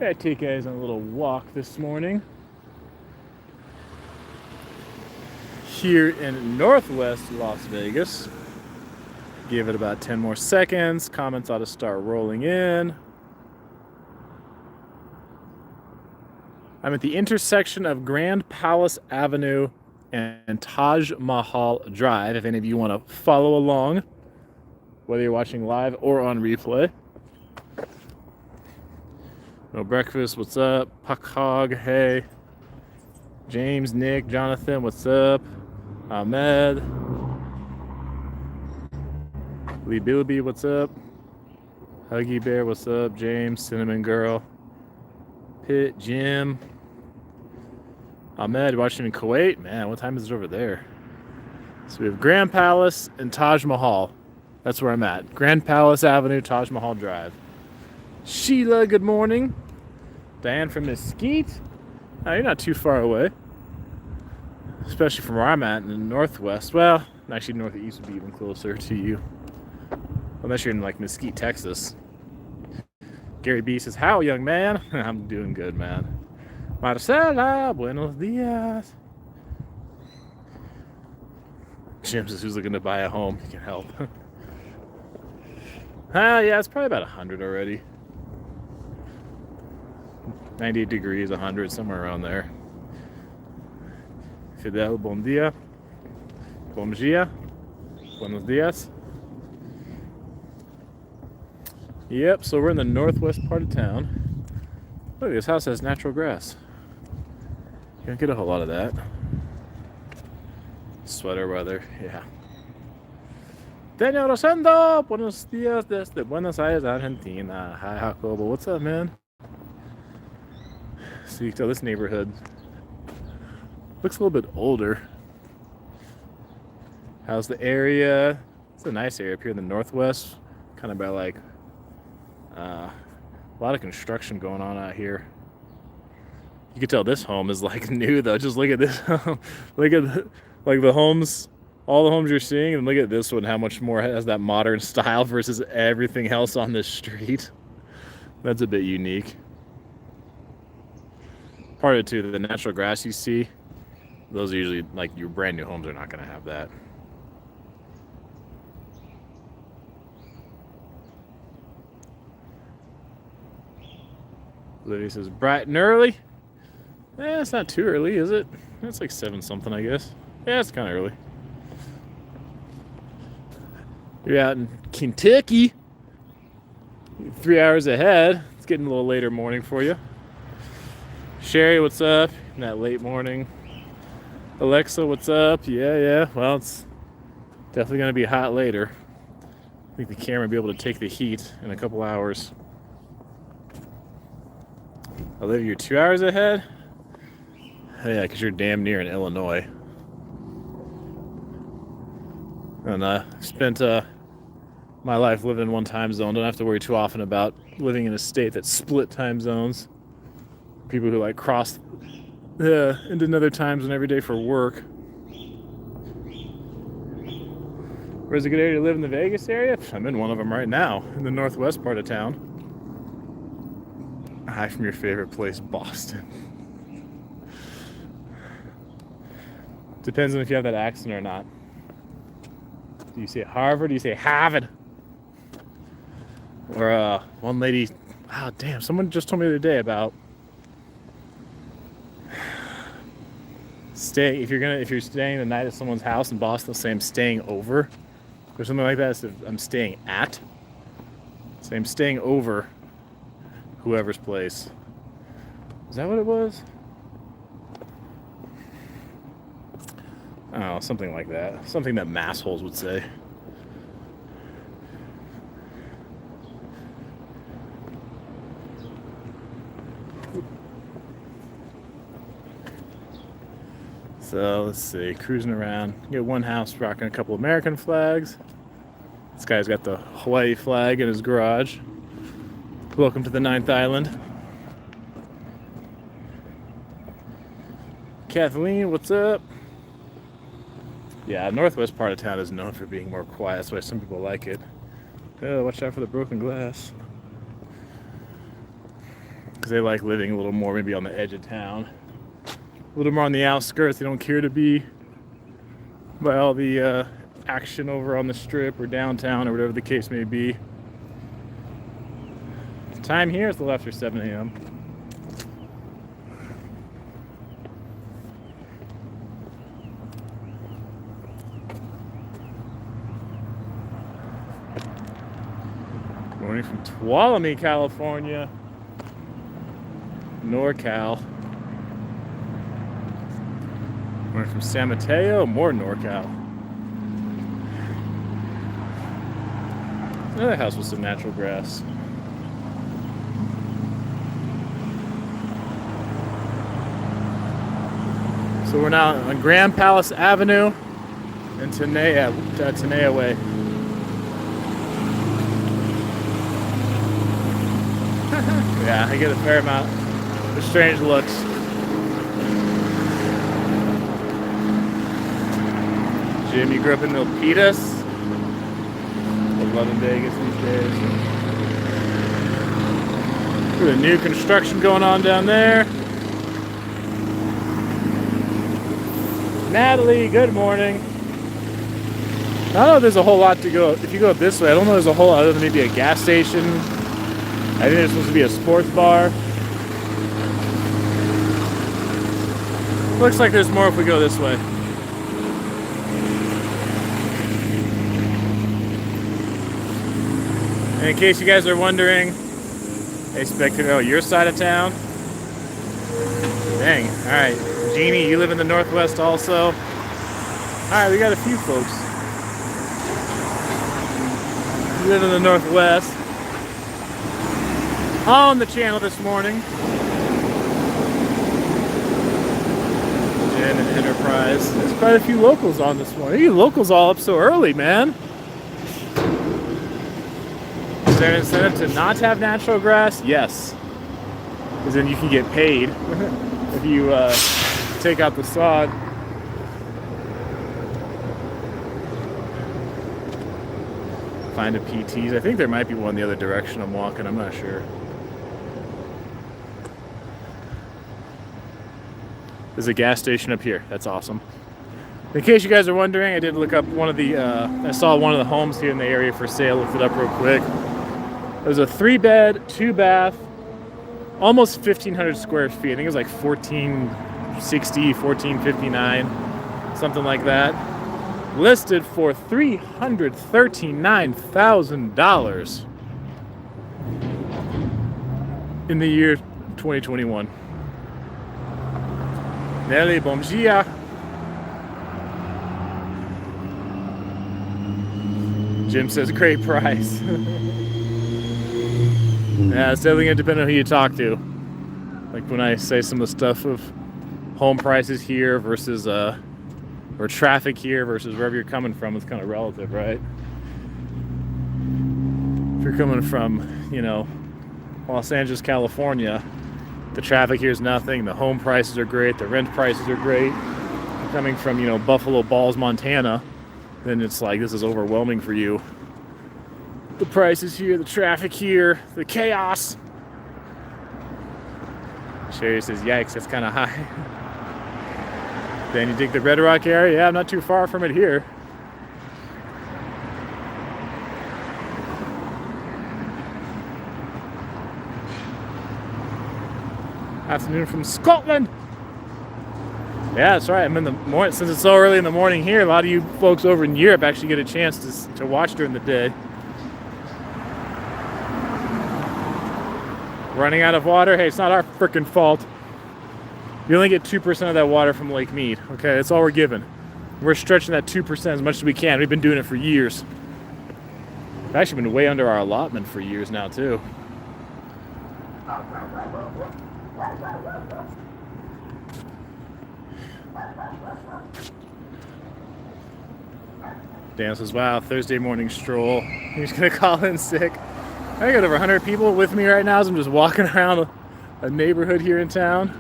I take you guys on a little walk this morning here in northwest Las Vegas. Give it about 10 more seconds. Comments ought to start rolling in. I'm at the intersection of Grand Palace Avenue and Taj Mahal Drive. If any of you want to follow along, whether you're watching live or on replay. No breakfast, what's up? Puck Hog, hey. James, Nick, Jonathan, what's up? Ahmed. Lee Bilby, what's up? Huggy Bear, what's up? James, Cinnamon Girl. Pitt, Jim. Ahmed, watching in Kuwait? Man, what time is it over there? So we have Grand Palace and Taj Mahal. That's where I'm at. Grand Palace Avenue, Taj Mahal Drive. Sheila, good morning. Diane from Mesquite. Oh, you're not too far away. Especially from where I'm at in the northwest. Well, actually northeast would be even closer to you. Unless you're in like Mesquite, Texas. Gary B says, how, young man? I'm doing good, man. Marcela, buenos dias. Jim says, who's looking to buy a home? You can help. Yeah, it's probably about 100 already. 98 degrees, 100, somewhere around there. Fidel, bon dia. Bom dia. Buenos dias. Yep, so we're in the northwest part of town. Look, this house has natural grass. You don't get a whole lot of that. Sweater weather, yeah. Daniel Rosendo, buenos dias desde Buenos Aires, Argentina. Hi, Jacobo, what's up, man? So you can tell this neighborhood looks a little bit older. How's the area? It's a nice area up here in the northwest, kind of by like a lot of construction going on out here. You can tell this home is like new though. Just look at this. Look at like the homes, all the homes you're seeing, and look at this one. How much more has that modern style versus everything else on this street? That's a bit unique. Part of it too, the natural grass you see, those are usually like your brand new homes are not going to have that. Olivia says bright and early. It's not too early, is it? It's like 7 something, I guess. Yeah, it's kind of early. You're out in Kentucky. 3 hours ahead. It's getting a little later morning for you. Sherry, what's up? In that late morning. Alexa, what's up? Yeah. Well, it's definitely going to be hot later. I think the camera will be able to take the heat in a couple hours. Olivia, you're 2 hours ahead? Oh, yeah, because you're damn near in Illinois. And I spent my life living in one time zone. Don't have to worry too often about living in a state that's split time zones. People who like cross into another time zone every day for work. Where's a good area to live in the Vegas area? I'm in one of them right now, in the northwest part of town. Hi from your favorite place, Boston. Depends on if you have that accent or not. Do you say Harvard? Do you say Harvard? Or one lady, oh damn, someone just told me the other day about staying. If you're staying the night at someone's house in Boston, they'll say I'm staying over or something like that. So I'm staying at. Say I'm staying over whoever's place. Is that what it was? Oh, something like that. Something that massholes would say. So let's see, cruising around. You got one house rocking a couple American flags. This guy's got the Hawaii flag in his garage. Welcome to the 9th Island. Kathleen, what's up? Yeah, northwest part of town is known for being more quiet. That's why some people like it. Oh, watch out for the broken glass. because they like living a little more maybe on the edge of town, a little more on the outskirts. They don't care to be by all the action over on the strip or downtown or whatever the case may be. The time here is a little after 7 a.m. Morning from Tuolumne, California. NorCal. Morning from San Mateo, more NorCal. Another house with some natural grass. So we're now on Grand Palace Avenue and Tenaya Way. Yeah, I get a fair amount of strange looks. Jim, you grew up in Milpitas? I love in Vegas these days. Got a new construction going on down there. Natalie, good morning. I don't know if there's a whole lot to go. If you go up this way, I don't know if there's a whole lot other than maybe a gas station. I think there's supposed to be a sports bar. Looks like there's more if we go this way. And in case you guys are wondering, I expect to know your side of town. Dang, alright. Jeannie, you live in the Northwest also. Alright, we got a few folks. You live in the Northwest. On the channel this morning. Jen and Enterprise. There's quite a few locals on this morning. You locals all up so early, man. Is there an incentive to not have natural grass? Yes. Because then you can get paid if you take out the sod. Find a PT's. I think there might be one the other direction I'm walking. I'm not sure. There's a gas station up here. That's awesome. In case you guys are wondering, I did look up one of the, I saw one of the homes here in the area for sale. Looked it up real quick. There's a 3-bed, 2-bath, almost 1,500 square feet. I think it was like 1,460, 1,459, something like that. Listed for $339,000 in the year 2021. Nelly, bom dia. Jim says, great price. Yeah, it's definitely going to depend on who you talk to. Like when I say some of the stuff of home prices here versus, or traffic here versus wherever you're coming from, it's kind of relative, right? If you're coming from, you know, Los Angeles, California, the traffic here is nothing. The home prices are great. The rent prices are great. If you're coming from, you know, Buffalo Balls, Montana, then it's like this is overwhelming for you. The prices here, the traffic here, the chaos. Sherry says, yikes, that's kind of high. Then you dig the Red Rock area? Yeah, I'm not too far from it here. Afternoon from Scotland. Yeah, that's right. I'm in the morning. Since it's so early in the morning here, a lot of you folks over in Europe actually get a chance to watch during the day. Running out of water? Hey, it's not our freaking fault. You only get 2% of that water from Lake Mead. Okay, that's all we're given. We're stretching that 2% as much as we can. We've been doing it for years. We've actually been way under our allotment for years now, too. Dan says, wow, Thursday morning stroll. He's going to call in sick. I got over 100 people with me right now as I'm just walking around a neighborhood here in town.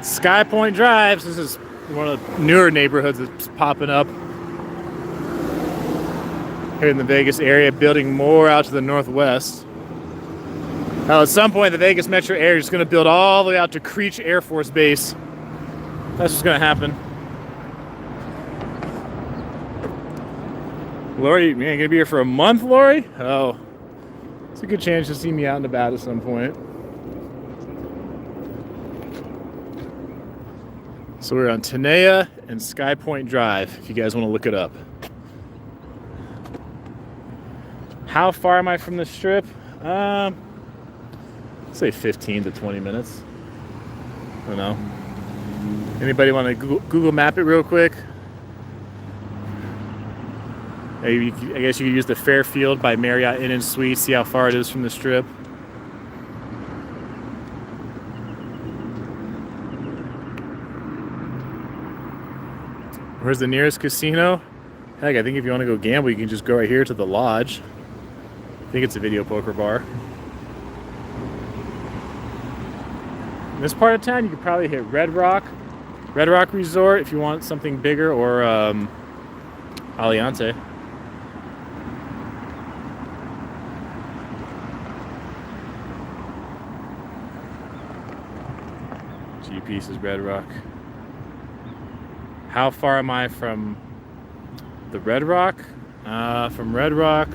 Sky Point Drive. This is one of the newer neighborhoods that's popping up here in the Vegas area, building more out to the northwest. Now, at some point, the Vegas Metro Area is going to build all the way out to Creech Air Force Base. That's what's going to happen. Lori, man, going to be here for a month, Lori? Oh, it's a good chance to see me out and about at some point. So we're on Tenaya and Sky Point Drive, if you guys want to look it up. How far am I from the Strip? Say 15 to 20 minutes. I don't know. Anybody want to Google map it real quick? I guess you could use the Fairfield by Marriott Inn and Suites, see how far it is from the Strip. Where's the nearest casino? Heck, I think if you want to go gamble, you can just go right here to the Lodge. I think it's a video poker bar. In this part of town, you could probably hit Red Rock Resort if you want something bigger, or Aliante. G-Piece is Red Rock. How far am I from the Red Rock? From Red Rock,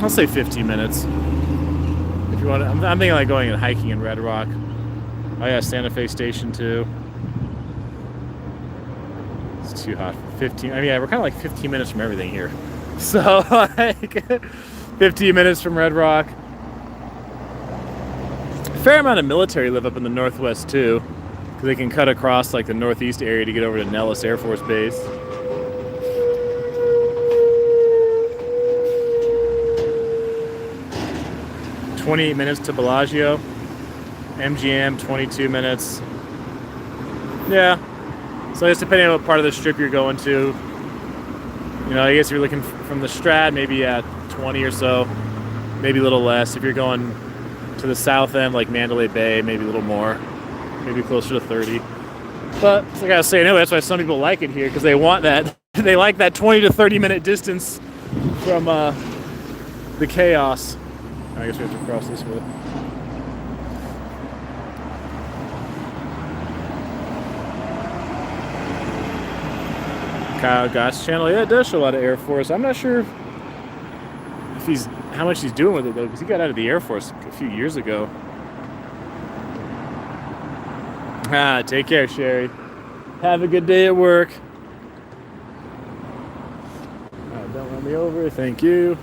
I'll say 15 minutes. If you want to, I'm thinking like going and hiking in Red Rock. Oh yeah, Santa Fe Station too. It's too hot for 15. I mean, yeah, we're kind of like 15 minutes from everything here. So like 15 minutes from Red Rock. A fair amount of military live up in the Northwest too, because they can cut across like the Northeast area to get over to Nellis Air Force Base. $28 minutes to Bellagio. MGM, 22 minutes. Yeah. So I guess depending on what part of the Strip you're going to, you know, I guess if you're looking from the Strat, maybe at 20 or so, maybe a little less. If you're going to the south end, like Mandalay Bay, maybe a little more, maybe closer to 30. But like I was saying, anyway, that's why some people like it here, because they want that. They like that 20 to 30 minute distance from the chaos. I guess we have to cross this way. Kyle Goss channel, yeah, it does show a lot of Air Force. I'm not sure if how much he's doing with it though, because he got out of the Air Force a few years ago. Take care, Sherry. Have a good day at work. Don't run me over. Thank you.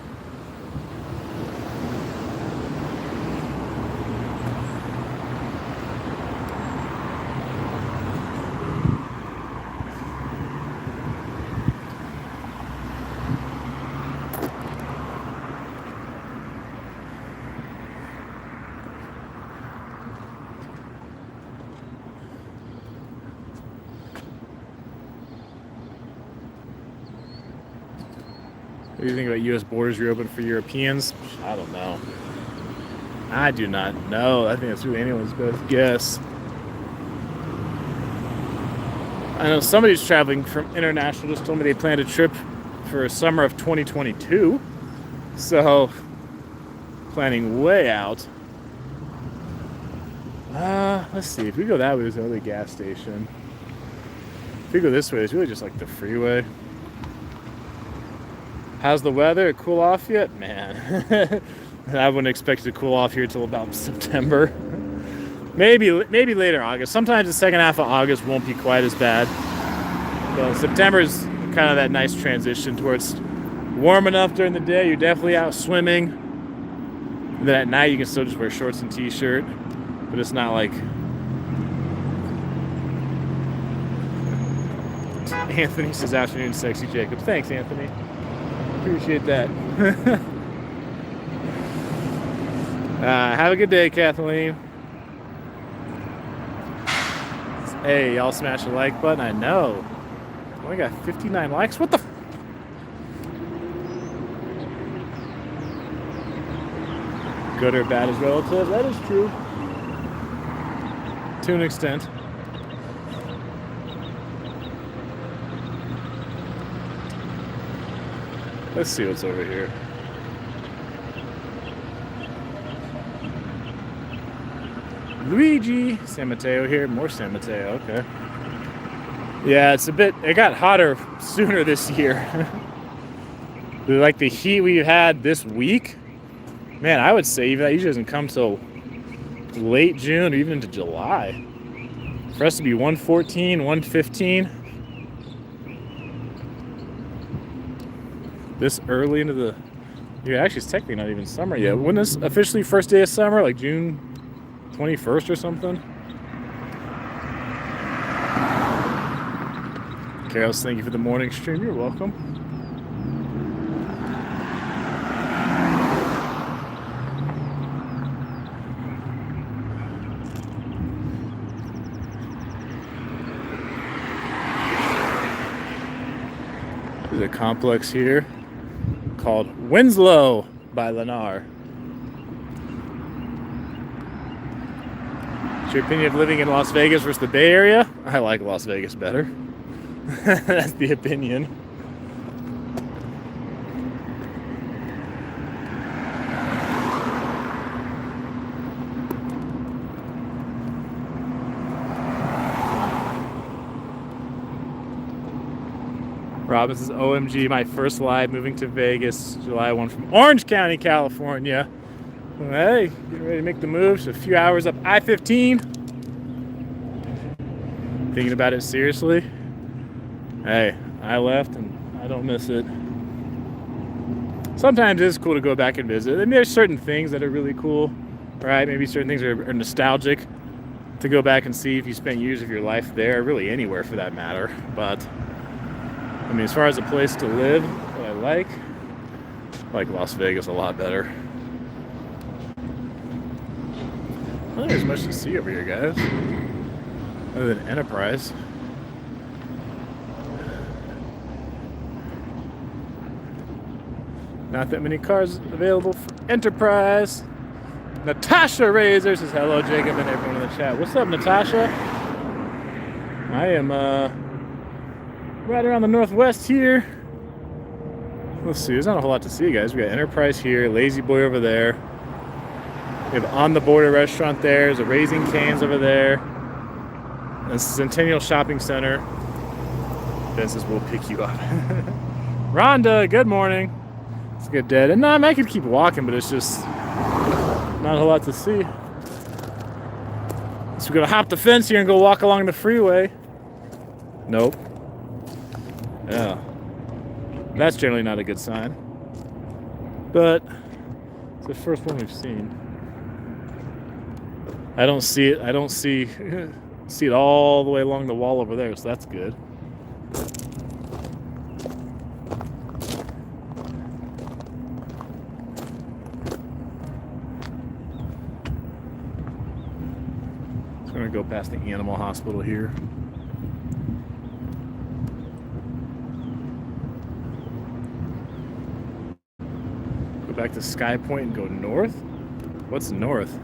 What do you think about U.S. borders reopened for Europeans? I don't know. I do not know. I think that's really anyone's best guess. I know somebody's traveling from international just told me they planned a trip for summer of 2022. So, planning way out. Let's see. If we go that way, there's another gas station. If we go this way, it's really just like the freeway. How's the weather? Cool off yet? Man, I wouldn't expect it to cool off here till about September. Maybe later August. Sometimes the second half of August won't be quite as bad. But September is kind of that nice transition towards warm enough during the day. You're definitely out swimming. And then at night you can still just wear shorts and t-shirt. But it's not like... Anthony says afternoon sexy Jacob. Thanks, Anthony. Appreciate that. Have a good day, Kathleen. Hey, y'all smash the like button. I know. I only got 59 likes. What the? Good or bad is relative. That is true. To an extent. Let's see what's over here. Luigi. San Mateo here. More San Mateo. Okay. Yeah, it got hotter sooner this year. Like the heat we had this week, man, I would say even that usually doesn't come till late June or even into July. For us to be 114, 115 this early into the year, actually it's technically not even summer yet. When is officially first day of summer? Like June 21st or something? Carlos, thank you for the morning stream. You're welcome. There's a complex here called Winslow by Lennar. What's your opinion of living in Las Vegas versus the Bay Area? I like Las Vegas better. That's the opinion. Robin says, OMG, my first live moving to Vegas, July 1 from Orange County, California. Hey, getting ready to make the move. So a few hours up I-15. Thinking about it seriously. Hey, I left and I don't miss it. Sometimes it's cool to go back and visit. And there's certain things that are really cool, right? Maybe certain things are nostalgic to go back and see if you spent years of your life there, really anywhere for that matter. But, I mean, as far as a place to live that I like Las Vegas a lot better. I don't think there's much to see over here, guys, other than Enterprise. Not that many cars available for Enterprise. Natasha Razor says hello, Jacob, and everyone in the chat. What's up, Natasha? I am right around the northwest here. Let's see, there's not a whole lot to see, guys. We got Enterprise here, Lazy Boy over there. We have On the Border restaurant there. There's a Raising Cane's over there. And this is Centennial Shopping Center. Ben says we'll pick you up. Rhonda, good morning. It's good dead. And no, I could keep walking, but it's just not a whole lot to see. So we're gonna hop the fence here and go walk along the freeway. Nope. Yeah. That's generally not a good sign. But it's the first one we've seen. I don't see it. I don't see it all the way along the wall over there, so that's good. So we're gonna go past the animal hospital here. Go back to Sky Point and go north? What's north?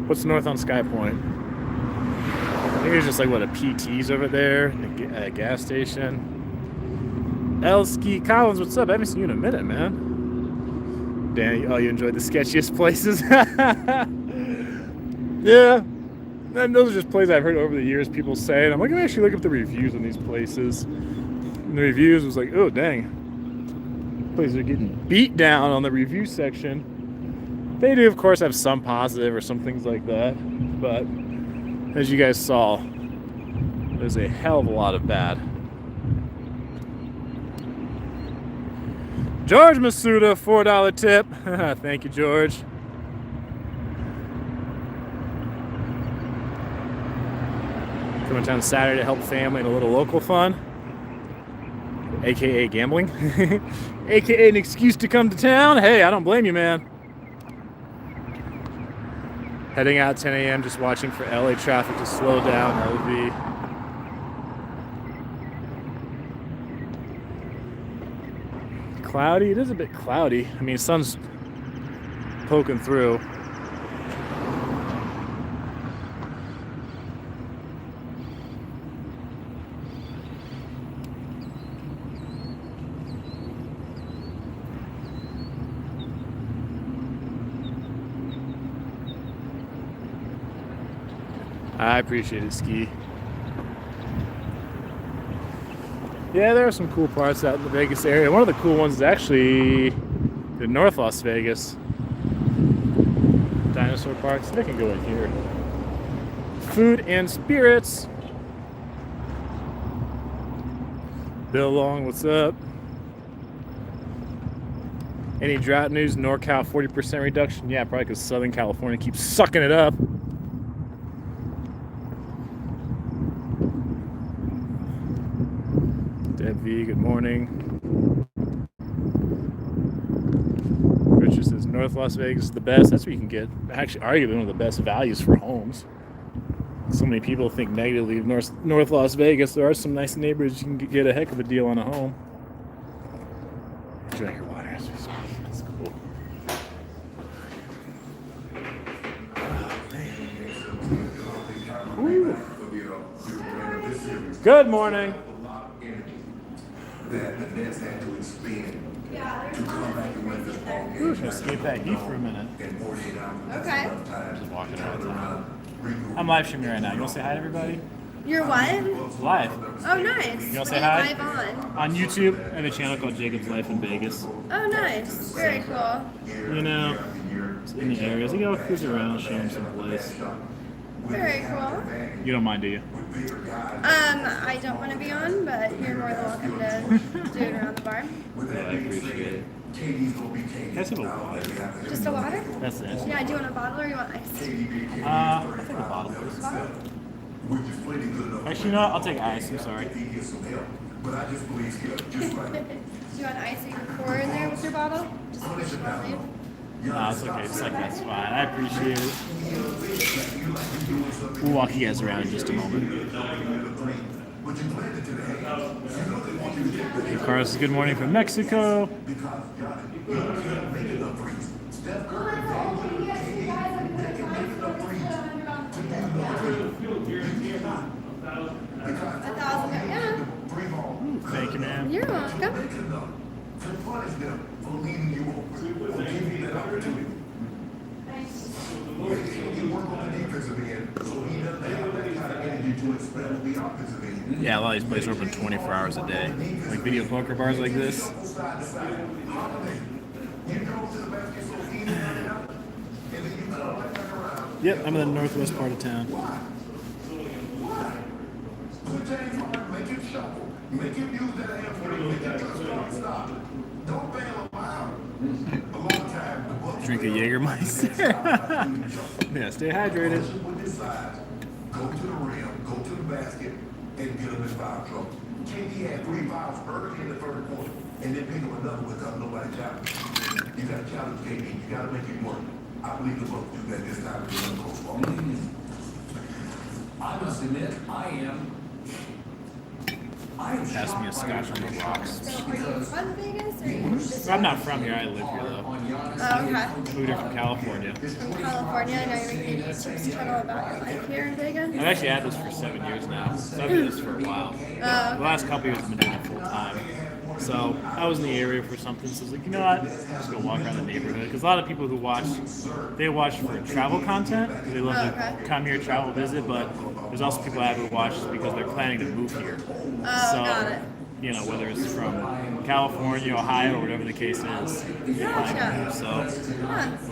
What's north on Sky Point? I think there's just like, what, a PT's over there, a gas station. Elsky Collins, what's up? I haven't seen you in a minute, man. Danny, oh, you enjoyed the sketchiest places? Yeah. And those are just places I've heard over the years people say. And I'm like, let me actually look up the reviews on these places. And the reviews was like, oh, dang. Places are getting beat down on the review section. They do, of course, have some positive or some things like that. But as you guys saw, there's a hell of a lot of bad. George Masuda, $4 tip. Thank you, George. Coming down Saturday to help family and a little local fun. AKA gambling. AKA an excuse to come to town. Hey, I don't blame you, man. Heading out 10 a.m. just watching for LA traffic to slow down. LV. Cloudy. It is a bit cloudy. I mean, sun's poking through. I appreciate it, Ski. Yeah, there are some cool parts out in the Vegas area. One of the cool ones is actually in North Las Vegas. Dinosaur parks. They can go in here. Food and spirits. Bill Long, what's up? Any drought news? NorCal 40% reduction? Yeah, probably because Southern California keeps sucking it up. Deb V, good morning. Richard says North Las Vegas is the best. That's where you can get, actually, arguably one of the best values for homes. So many people think negatively of North Las Vegas. There are some nice neighborhoods you can get a heck of a deal on a home. Drink your water as we speak. That's cool. Ooh. Good morning. Ooh, just escape that heat for a minute. Okay. I'm just walking around town. I'm live streaming right now. You want to say hi to everybody? You're what? Live. Oh, nice. You want to say hi? Live on. On YouTube, I have a channel called JacobslifeinVegas. Oh, nice. Very cool. You know, in the areas. You go cruise around, show them some place. Very cool. You don't mind, do you? I don't want to be on, but you're more than welcome to do it around the bar. Yeah, I appreciate it. Can I have a water? Just a water? That's it. Yeah, do you want a bottle or you want ice? I'll take a bottle, please. Bottle? Actually, you know what? I'll take ice. I'm sorry. Do you want ice so you can pour in there with your bottle? Just in case you want to leave? No, it's okay. It's like that's fine. I appreciate it. We'll walk you guys around in just a moment. Carlos, good morning from Mexico. Yeah. Thank you, man. You're welcome. Yeah, a lot of these places are open 24 hours a day. Like video poker bars like this. Yep, I'm in the northwest part of town. Drink a Jägermeister. Yeah, stay hydrated. Go to the rim, go to the basket, and get them in foul trouble. KD had 3 fouls early in the third quarter, and then pick up another without nobody challenging. You got to challenge KD. You got to make it work. I believe the Bucks do that this time. Coach Paul. I must admit, I am Pass me a scotch on the rocks. So are you from Vegas or are you just I'm not from here. I live here though. Oh, okay. Moved here from California. From California, I know you're making a YouTube channel about your life here in Vegas. I've actually had this for 7 years now. So I've been doing this for a while. The last couple years I've been doing it full time. So I was in the area for something, so I was like, you know what? I'm just gonna walk around the neighborhood. Because a lot of people who watch, they watch for travel content. Because they love to come here, travel, visit. But there's also people out who watch because they're planning to move here. Got it. You know, whether it's from California, Ohio, or whatever the case is. Gotcha. So,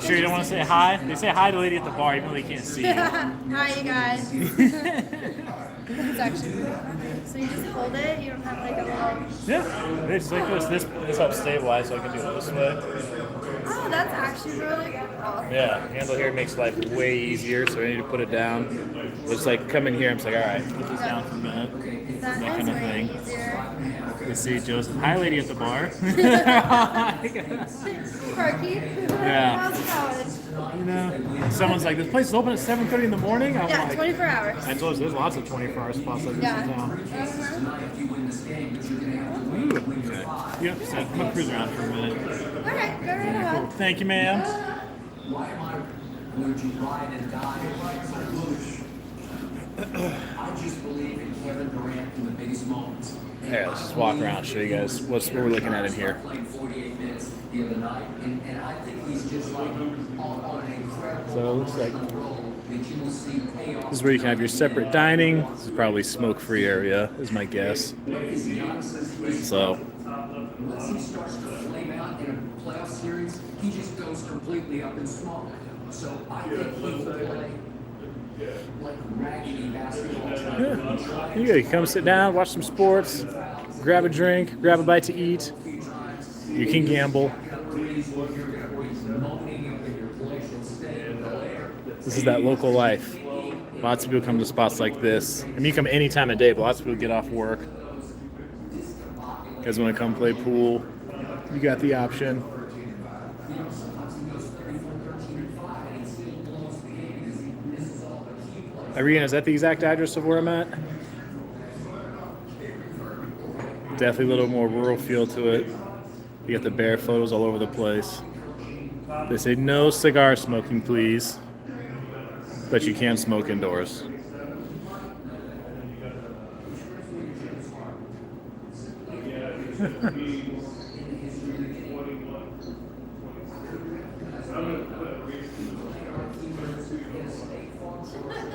sure you don't want to say hi? They say hi to the lady at the bar, even though they can't see you. Hi, you guys. That's actually really funny. So you just hold it? You don't have like a little... Yeah, it's like this helps stabilize, so I can do it this way. Oh, that's actually really cool. Yeah, handle here makes life way easier, so I need to put it down. It's like come in here, I'm just like, all right, put this down for a minute. That That is kind of way thing. easier. You see Joseph, hi lady at the bar. Parky. Yeah. How's it going? You know, someone's like, this place is open at 7:30 in the morning. I'm Yeah, like, 24 hours. I told you there's lots of 24-hour spots like this Yeah. in town. Ooh, okay. Yep, so I'm gonna cruise around for a minute. All right, go right Cool. ahead. Thank you, ma'am. why am I going to ride and die so foolish? I just believe in Kevin Durant in the biggest moments. Yeah, let's just walk around, show you guys what we're looking at in here. Played 48 minutes the other night, and I think he's just like on an incredible So it looks like that you will see pay off. This is where you can have your separate dining. This is probably smoke-free area, is my guess. So, Once he starts to flame out in a playoff series, he just goes completely up in smoke. So I think he will play like raggedy basketball. yeah. You come sit down, watch some sports, grab a drink, grab a bite to eat. You can gamble. This is that local life. Lots of people come to spots like this. I mean, you come any time of day, but lots of people get off work. You guys want to come play pool? You got the option. Irene, is that the exact address of where I'm at? Definitely a little more rural feel to it. You got the bear photos all over the place. They say no cigar smoking, please. But you can smoke indoors.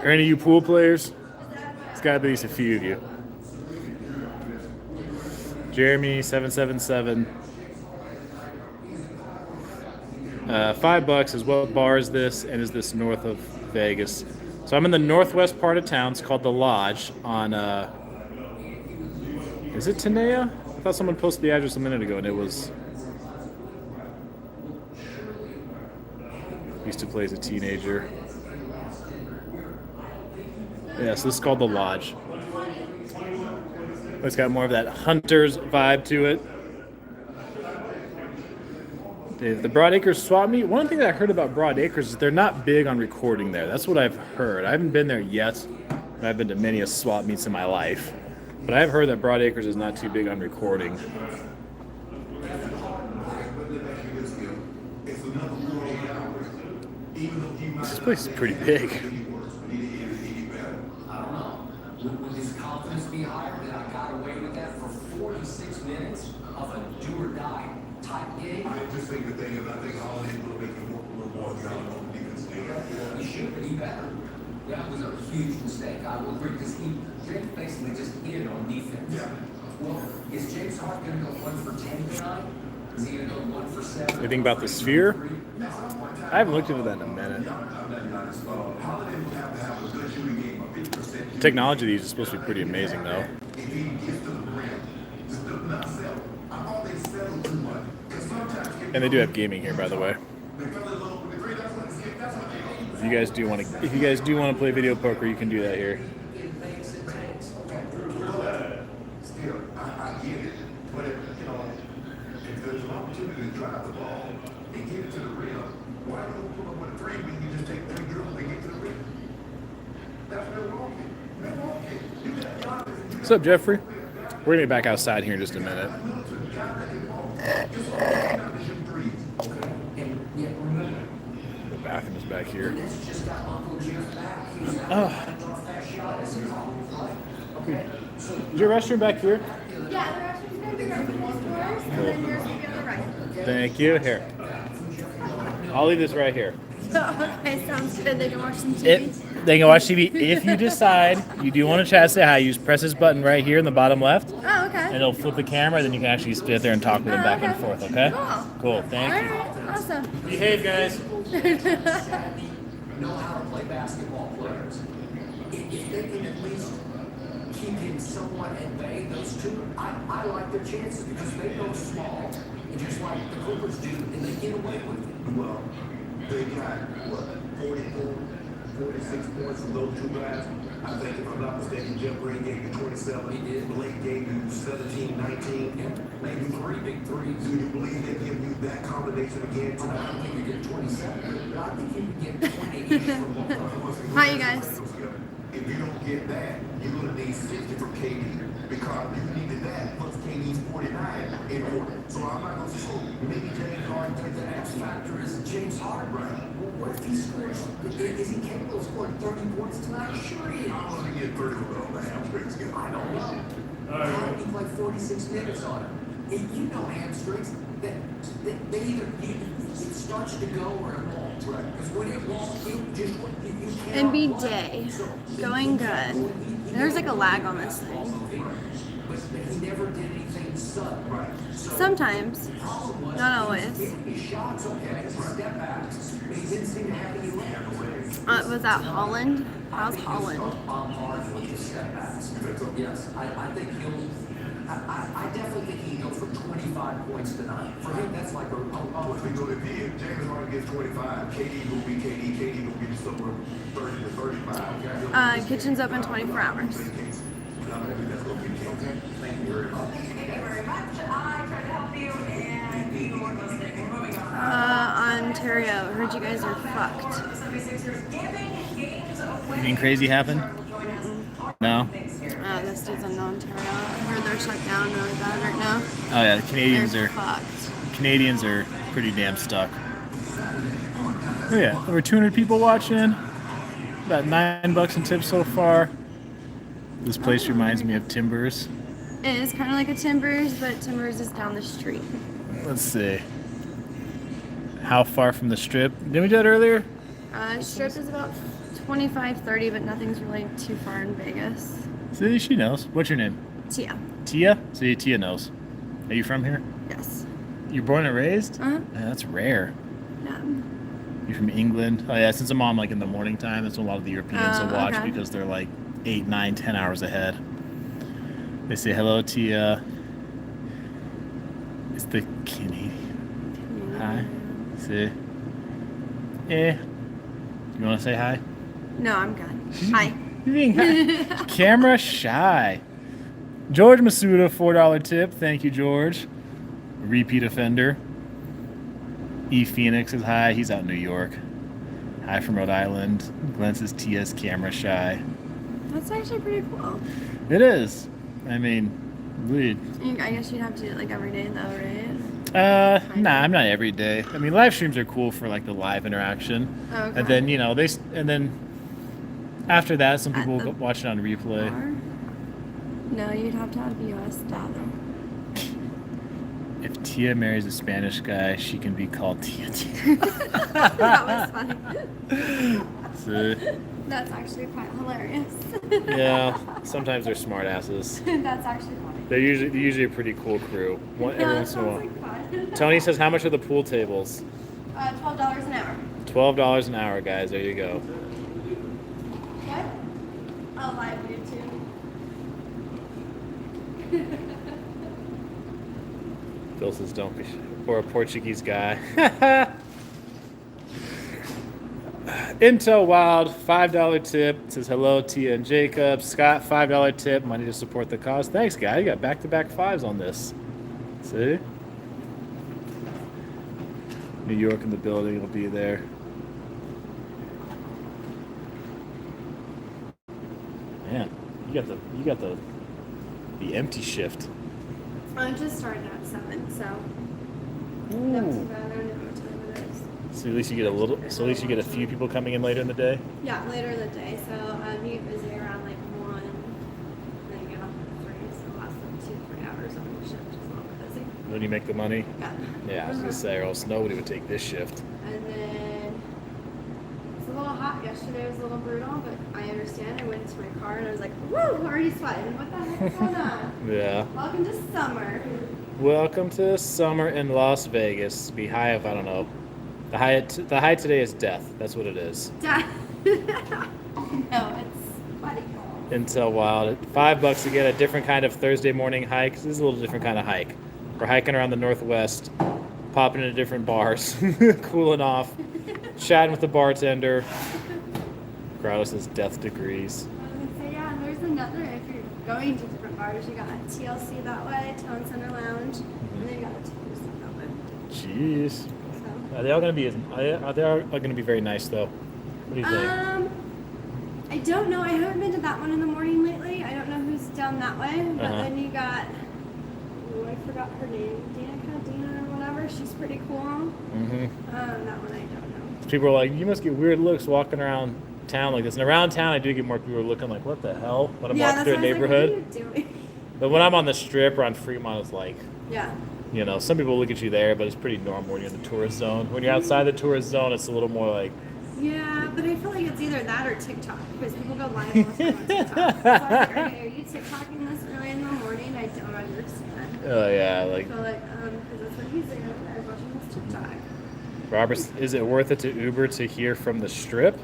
Are any of you pool players? There's got to be at least a few of you. Jeremy 777. $5 is what bar is this, and is this north of Vegas? So I'm in the northwest part of town. It's called the Lodge on. Is it Tenaya? I thought someone posted the address a minute ago, and it was. Used to play as a teenager. Yeah, so this is called the Lodge. It's got more of that hunter's vibe to it. The Broad Acres swap meet. One thing that I heard about Broad Acres is they're not big on recording there. That's what I've heard. I haven't been there yet. I've been to many a swap meets in my life. But I've heard that Broad Acres is not too big on recording. This place is pretty big. I don't know. Would his confidence be higher that I got away with that for 46 minutes of a do or die type game? I just think the thing is, I think Holiday will make it work a little more down on the defense team. He should be better. That was a huge mistake. I will agree because James basically just hit it on defense. Yeah. Well, is James Hart going to go 1 for 10 tonight? Is he going to go 1 for 7? You think about the sphere? I haven't looked into that in a minute. Holiday will have to have a good shooting game of 50%. Technology of these is supposed to be pretty amazing, though. If he gets to the rim, just do not settle. I thought they settled too much. Because sometimes And they do have gaming here, by the way. If you guys do want to play video poker, you can do that here. Still, I get it. But if there's an opportunity to drive the ball and get it to the rim, why don't you pull up with a three when you just take 3 dribbles and get to the rim? That's Milwaukee. What's up, Jeffrey? We're going to get back outside here in just a minute. The bathroom is back here. Oh. Is your restroom back here? Yeah, the restroom's going to be right from these doors, and then yours will be on the right. Thank you. Here. I'll leave this right here. Okay, sounds good. They can watch some TV. They can watch TV. If you decide you do want to chat, say hi, you just press this button right here in the bottom left. Oh, okay. And it'll flip the camera, then you can actually sit there and talk with them back and forth, okay? Cool. Cool, thank All you. right, awesome. Behave, guys. Know how to play basketball players. If they can at least keep him somewhat at bay, those two, I like their chances because they go small, and just like the Clippers do, and they get away with it. Well, they got, 44, 46 points from those two guys. I think, if I'm not mistaken, Jeff Green gave you 27. He did. Blake gave you 17, 19. Yeah, maybe 3 big threes. Do you believe they give you that combination again I tonight? don't think you get 27, but I think you can get 20 each from one of them. Hi, you guys. If you don't get that, you're going to need 60 from KD because you needed that plus KD's 49 in order. So I'm not going to say, maybe James Harden takes The the X next factor is James Harden. Well, what if he scores? Is he capable of scoring 30 points tonight? Sure he is. I'm going to get 30 with all the hamstrings. I don't know. How did he play 46 minutes on it? you know hamstrings, they either, it starts to go or it won't. Right. Because when it won't, you can't. NB day. Going good. There's like a lag on this thing. But he never did anything sudden. Right. Sometimes. Not always. His shots, okay, step backs. But he didn't seem to have any land. Was that Holland? How's Holland? Hard with his step backs. Yes, I think he'll. I definitely think he goes for 25 points tonight. For him, that's like a. If we go to James Harden gets 25, KD will be KD. KD will be somewhere 30 to 35. Kitchen's open 24 hours. That's going to be okay. Thank you very much. Thank you very much. I tried to help you, and you were listening. We're moving on. Ontario. I heard you guys are fucked. 76ers giving games away. Anything crazy happen? No? This dude's in Ontario. I heard they're shut down really bad right now. Oh yeah, the They're fucked. Canadians are pretty damn stuck. Oh yeah, over 200 people watching. About $9 in tips so far. This place reminds me of Timbers. It is kind of like a Timbers, but Timbers is down the street. Let's see. How far from the strip? Didn't we do that earlier? Strip is about 25, 30, but nothing's really too far in Vegas. See, she knows. What's your name? Tia. Tia? See, Tia knows. Are you from here? Yes. You're born and raised? Uh-huh. Yeah, that's rare. Yeah. You're from England? Oh yeah, since I'm on like in the morning time, that's when a lot of the Europeans will watch okay. because they're like 8, 9, 10 hours ahead. They say hello, Tia. It's the Canadian. Hi. See? You want to say hi? No, I'm good. Hi. You're being hi. Camera shy. George Masuda, $4 tip. Thank you, George. Repeat offender. E. Phoenix is hi. He's out in New York. Hi from Rhode Island. Glenn says Tia's camera shy. That's actually pretty cool. It is. I mean, weird. I guess you'd have to do it like every day though, right? Nah, I'm not every day. I mean, live streams are cool for like the live interaction. Okay. And then, and then after that, some people At the will watch it on replay. Bar? No, you'd have to have US dollar. If Tia marries a Spanish guy, she can be called Tia. That was funny. See? That's actually quite hilarious. Yeah, sometimes they're smart asses. That's actually funny. They're usually a pretty cool crew. Every Yeah, that once in a while. sounds like fun. Tony says, how much are the pool tables? $12 an hour. $12 an hour, guys. There you go. What? Oh, live YouTube. Phil says, don't be or a Portuguese guy. Intel Wild, $5 tip. Says hello, Tia and Jacob. Scott, $5 tip. Money to support the cause. Thanks, guy. You got back-to-back fives on this. See? New York in the building will be there. Man, you got the empty shift. I just started at 7, so. Ooh. Not too bad. I don't know what time it is. So at least you get a few people coming in later in the day. Yeah, later in the day. So you get busy around like 1, then you get off at 3, so it lasts like 2-3 hours on the shift. It's a little bit busy. When you make the money. Yeah. Yeah, I was gonna say, or else nobody would take this shift. And then it's a little hot. Yesterday was a little brutal, but I understand. I went into my car and I was like, "Woo, already sweating. What the heck is going on?" Yeah. Welcome to summer. Welcome to summer in Las Vegas. Be high of, I don't know. The high today is death. That's what it is. No, it's sweaty. Intel Wild. $5 to get a different kind of Thursday morning hike. This is a little different kind of hike. We're hiking around the Northwest, popping into different bars, cooling off, chatting with the bartender. Crowd says death degrees. So yeah, and there's another. If you're going to different bars, you got TLC that way, Tone Center Lounge, and then you got the 2% open. Jeez. So. Are they all gonna be very nice though? What do you think? I don't know. I haven't been to that one in the morning lately. I don't know who's down that way. But then you got, I forgot her name, Dina or whatever. She's pretty cool. Mm-hmm. That one I don't know. People are like, you must get weird looks walking around town like this. And around town, I do get more people looking like, what the hell? When I'm walking through a neighborhood. Like, what are you doing? But when I'm on the strip or on Fremont, it's like, Yeah. You know, some people look at you there, but it's pretty normal when you're in the tourist zone. When you're outside the tourist zone, it's a little more like. Yeah, but I feel like it's either that or TikTok because people go live all the time on TikTok. So I was like, are you TikToking this early in the morning? I don't understand. Oh yeah, like. I feel like because that's what he's doing. I was watching this TikTok. Robert, is it worth it to Uber to here from the Strip?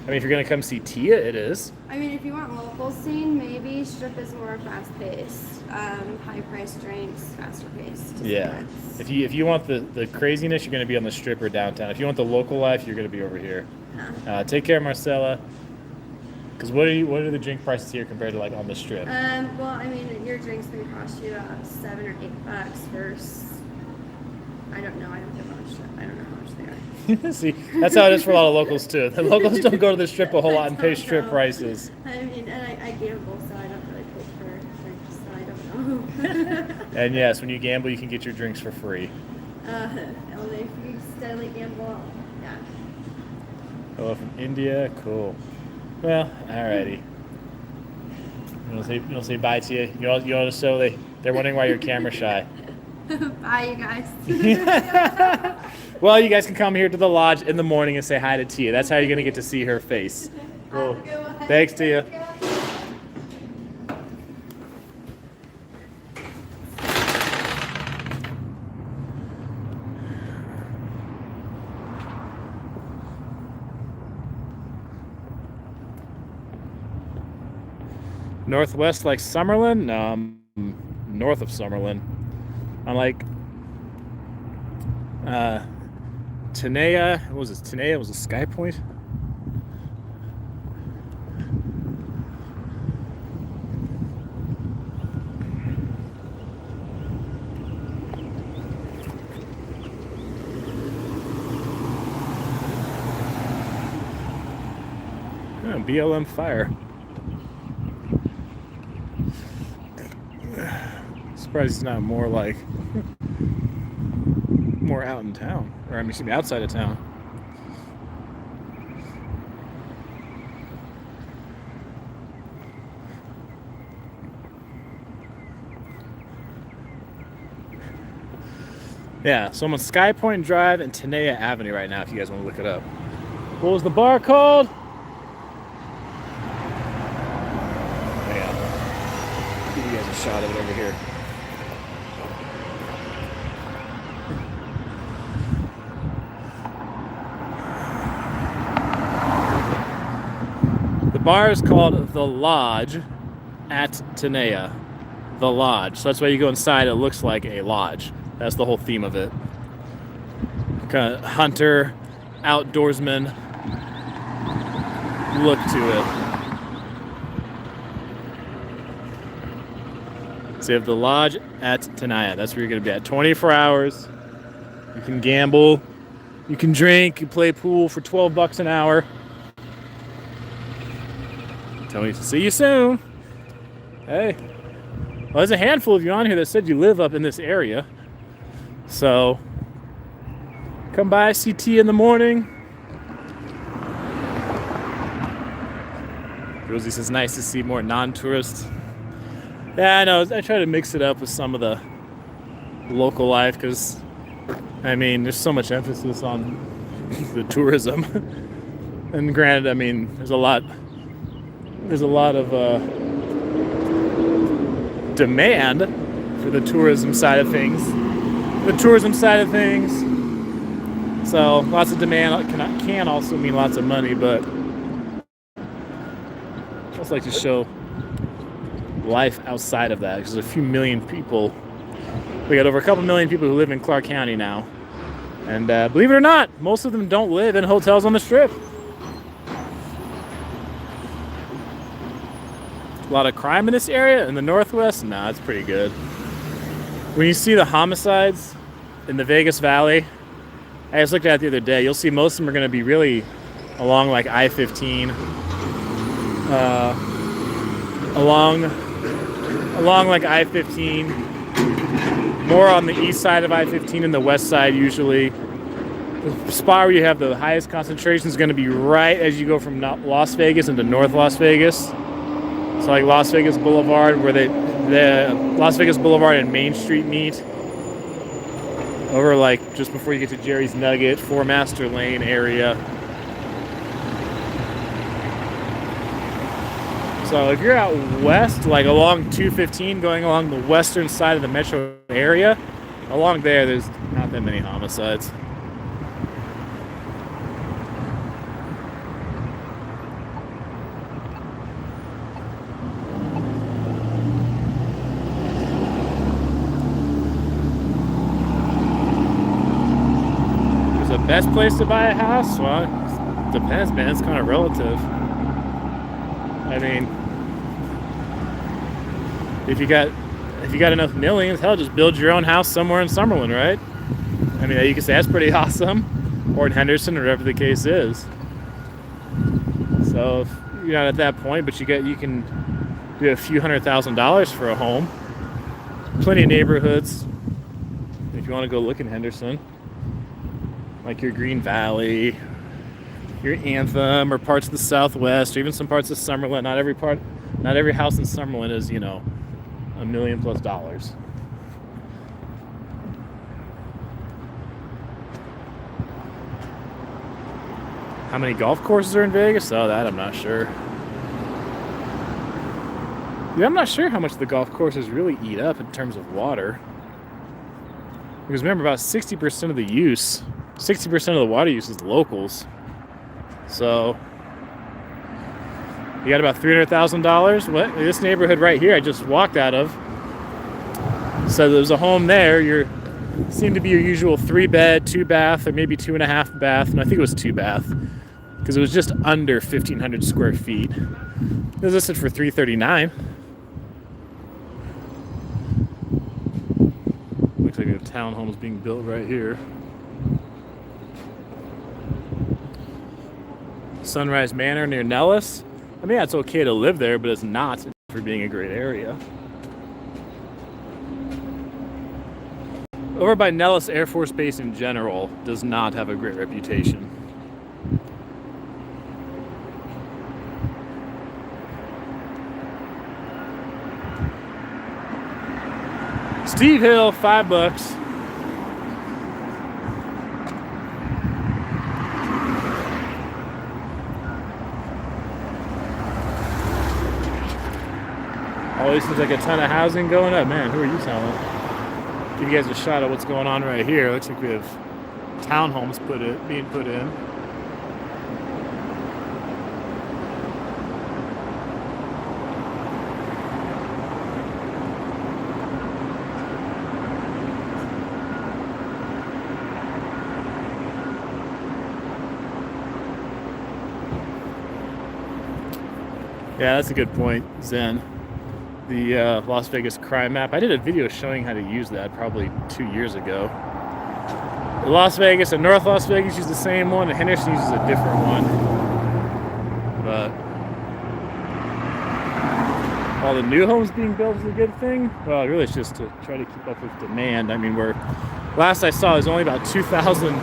I mean, if you're gonna come see Tia, it is. I mean, if you want local scene, maybe Strip is more fast-paced, high-priced drinks, faster paced. Yeah. If you want the craziness, you're gonna be on the Strip or downtown. If you want the local life, you're gonna be over here. Take care, Marcella. Because what are the drink prices here compared to like on the Strip? Well, I mean, your drinks may cost you about $7 or $8 versus. I don't know. I don't know how much. I don't know how much they are. See, that's how it is for a lot of locals too. The locals don't go to the Strip a whole lot and pay Strip prices. I mean, and I gamble, so I don't really pay for drinks, so I don't know. And yes, when you gamble, you can get your drinks for free. Only if you steadily gamble, yeah. Hello from India, cool. Well, alrighty. You don't say bye to you. You want to show they're wondering why you're camera shy. Bye, you guys. Well, you guys can come here to the lodge in the morning and say hi to Tia. That's how you're gonna get to see her face. Cool. Thanks, Tia. Northwest like Summerlin? No, I'm north of Summerlin. I'm like Tenaya. What was it? Tenaya was a Sky Point? Oh, BLM Fire. Surprised it's not more like more out in town, or I mean, excuse me, outside of town. Yeah, so I'm on Sky Point Drive and Tenaya Avenue right now. If you guys want to look it up. What was the bar called? Hang on. Give you guys a shot of it over here. The bar is called The Lodge at Tenaya. The Lodge. So that's why you go inside, it looks like a lodge. That's the whole theme of it. Kind of hunter, outdoorsman look to it. So you have The Lodge at Tenaya. That's where you're going to be at. 24 hours. You can gamble. You can drink. You play pool for $12 an hour. Tell me to see you soon. Hey. Well, there's a handful of you on here that said you live up in this area. So, come by, see Tia in the morning. Rosie says, nice to see more non-tourists. Yeah, I know. I try to mix it up with some of the local life because, I mean, there's so much emphasis on the tourism. And granted, I mean, there's a lot of demand for the tourism side of things. So lots of demand can also mean lots of money, but I just like to show life outside of that because there's a few million people. We got over a couple million people who live in Clark County now, and believe it or not, most of them don't live in hotels on the Strip. A lot of crime in this area in the Northwest. Nah, it's pretty good. When you see the homicides in the Vegas Valley, I just looked at it the other day, you'll see most of them are going to be really along like I-15, along like I-15, more on the east side of I-15 and the west side usually. The spot where you have the highest concentration is going to be right as you go from Las Vegas into North Las Vegas. So like Las Vegas Boulevard, where the Las Vegas Boulevard and Main Street meet. over like just before you get to Jerry's Nugget, Four Master Lane area. So if you're out west, like along 215, going along the western side of the metro area, along there's not that many homicides. The best place to buy a house? Well, it depends, man. It's kind of relative. I mean, if you got enough millions, hell, just build your own house somewhere in Summerlin, right? I mean, you can say that's pretty awesome, or in Henderson, or whatever the case is. So if you're not at that point, but you can do a few $100,000 for a home. Plenty of neighborhoods if you want to go look in Henderson. Like your Green Valley, your Anthem, or parts of the Southwest, or even some parts of Summerlin. Not every house in Summerlin is, $1 million+. How many golf courses are in Vegas? Oh, that I'm not sure. Yeah, I'm not sure how much the golf courses really eat up in terms of water. Because remember, about 60% of the use, 60% of the water use is locals. So you got about $300,000. What? This neighborhood right here I just walked out of. So there's a home there. Seemed to be your usual 3-bed, 2-bath, or maybe 2.5 bath. And I think it was 2-bath because it was just under 1,500 square feet. It was listed for $339. Looks like a townhome is being built right here. Sunrise Manor near Nellis. I mean, it's okay to live there, but it's not for being a great area. Over by Nellis Air Force Base in general does not have a great reputation. Steve Hill, $5. Always seems like a ton of housing going up. Man, who are you telling? Give you guys a shot of what's going on right here. Looks like we have townhomes being put in. Yeah, that's a good point, Zen. The Las Vegas crime map. I did a video showing how to use that probably 2 years ago. Las Vegas and North Las Vegas use the same one, and Henderson uses a different one. But all the new homes being built is a good thing. Well, really it's just to try to keep up with demand. I mean, last I saw there's only about 2,000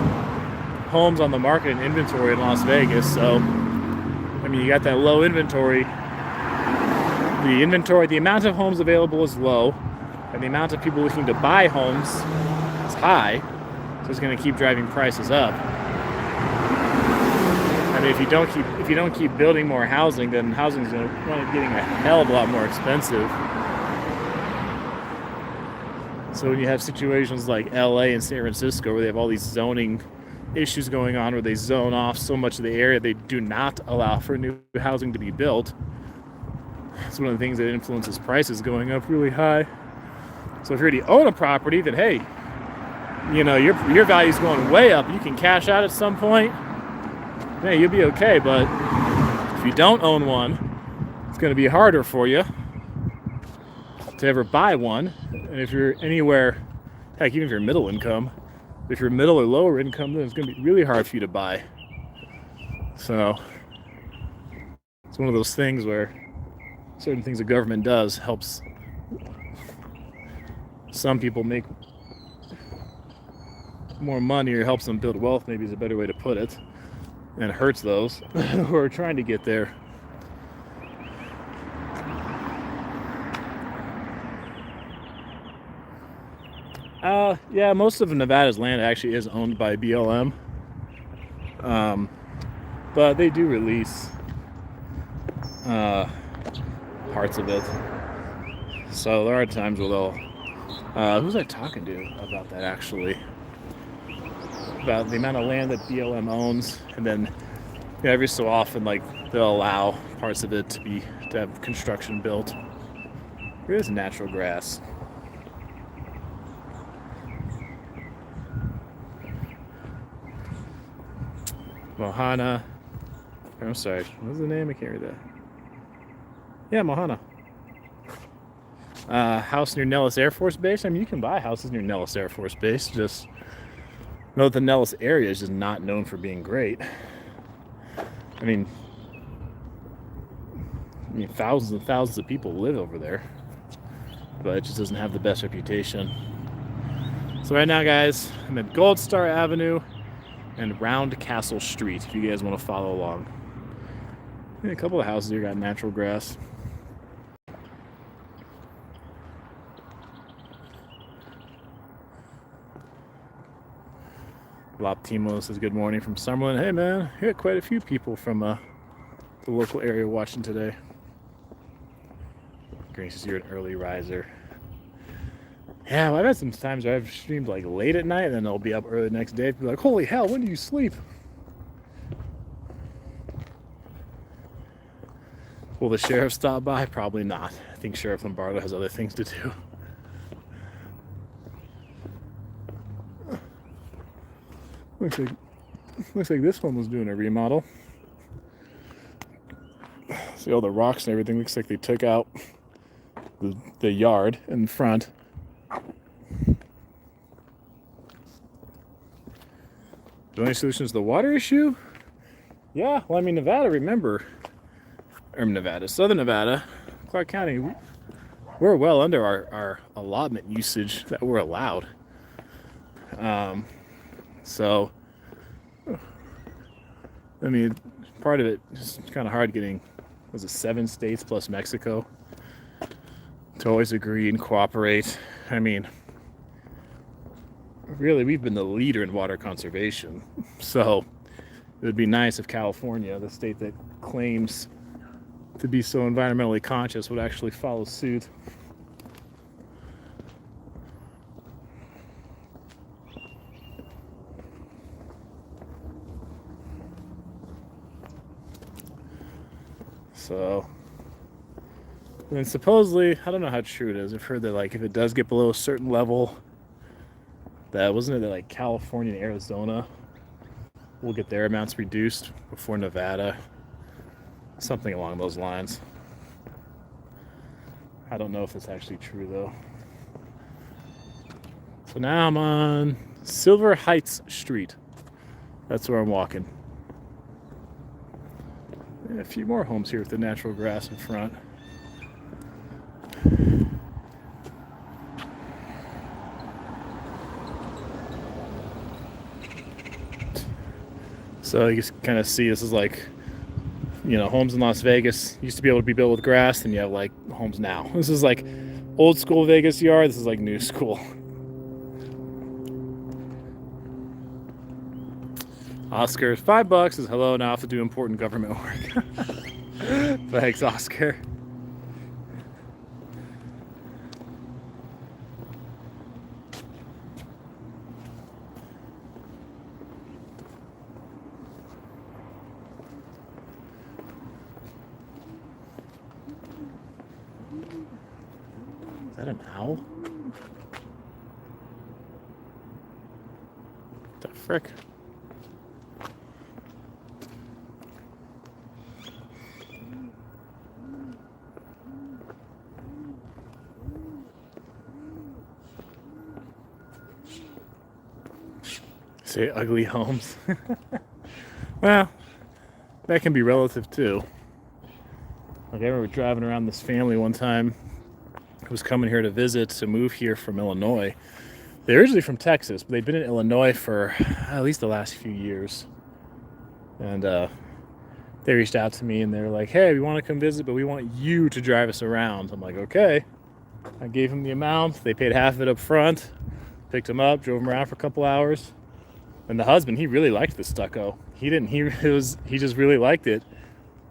homes on the market in inventory in Las Vegas. So, I mean, you got that low inventory. The amount of homes available is low, and the amount of people looking to buy homes is high, so it's going to keep driving prices up. I mean, if you don't keep building more housing, then housing is going to wind up getting a hell of a lot more expensive. So when you have situations like LA and San Francisco, where they have all these zoning issues going on, where they zone off so much of the area, they do not allow for new housing to be built. It's one of the things that influences prices going up really high. So if you already own a property, then hey, your value's going way up. You can cash out at some point. Hey, you'll be okay. But if you don't own one, it's going to be harder for you to ever buy one. And if you're anywhere, heck, even if you're middle income, if you're middle or lower income, then it's going to be really hard for you to buy. So it's one of those things where certain things the government does helps some people make more money, or helps them build wealth, maybe is a better way to put it, and hurts those who are trying to get there. Yeah, most of Nevada's land actually is owned by BLM. But they do release parts of it. So there are times where they'll. Who was I talking to about that actually? About the amount of land that BLM owns, and then every so often, like they'll allow parts of it to have construction built. Here's natural grass. Mohana. I'm sorry. What's the name? I can't read that. Yeah, Mohana. House near Nellis Air Force Base. I mean, you can buy houses near Nellis Air Force Base. Just know that the Nellis area is just not known for being great. I mean, thousands and thousands of people live over there, but it just doesn't have the best reputation. So right now, guys, I'm at Gold Star Avenue and Round Castle Street, if you guys want to follow along. And a couple of houses here got natural grass. Loptimo says good morning from Summerlin. Hey man, we got quite a few people from the local area watching today. Grace says you're an early riser. Yeah, well, I've had some times where I've streamed like late at night and then I'll be up early the next day. Be like, holy hell, when do you sleep? Will the sheriff stop by? Probably not. I think Sheriff Lombardo has other things to do. Looks like this one was doing a remodel. See all the rocks and everything. Looks like they took out the yard in front. The only solution is the water issue? Yeah, well, I mean, Nevada, remember, Southern Nevada, Clark County, we're well under our allotment usage that we're allowed. So, I mean, part of it is kind of hard getting, was it 7 states plus Mexico to always agree and cooperate. I mean, really, we've been the leader in water conservation. So it would be nice if California, the state that claims to be so environmentally conscious, would actually follow suit. So, and supposedly, I don't know how true it is. I've heard that like if it does get below a certain level, that wasn't it that like California and Arizona will get their amounts reduced before Nevada, something along those lines. I don't know if it's actually true though. So now I'm on Silver Heights Street. That's where I'm walking. A few more homes here with the natural grass in front. So you can kind of see this is like, you know, homes in Las Vegas used to be able to be built with grass, and you have like homes now. This is like old school Vegas yard. This is like new school. Oscar, $5 says hello. Now I have to do important government work. Thanks, Oscar. Is that an owl? What the frick? Say ugly homes. Well, that can be relative too. Like I remember driving around this family one time who was coming here to visit, to move here from Illinois. They're originally from Texas, but they've been in Illinois for at least the last few years. And they reached out to me and they were like, hey, we want to come visit, but we want you to drive us around. I'm like, okay. I gave them the amount. They paid half of it up front. Picked him up, drove him around for a couple hours. And the husband, he really liked the stucco. He just really liked it.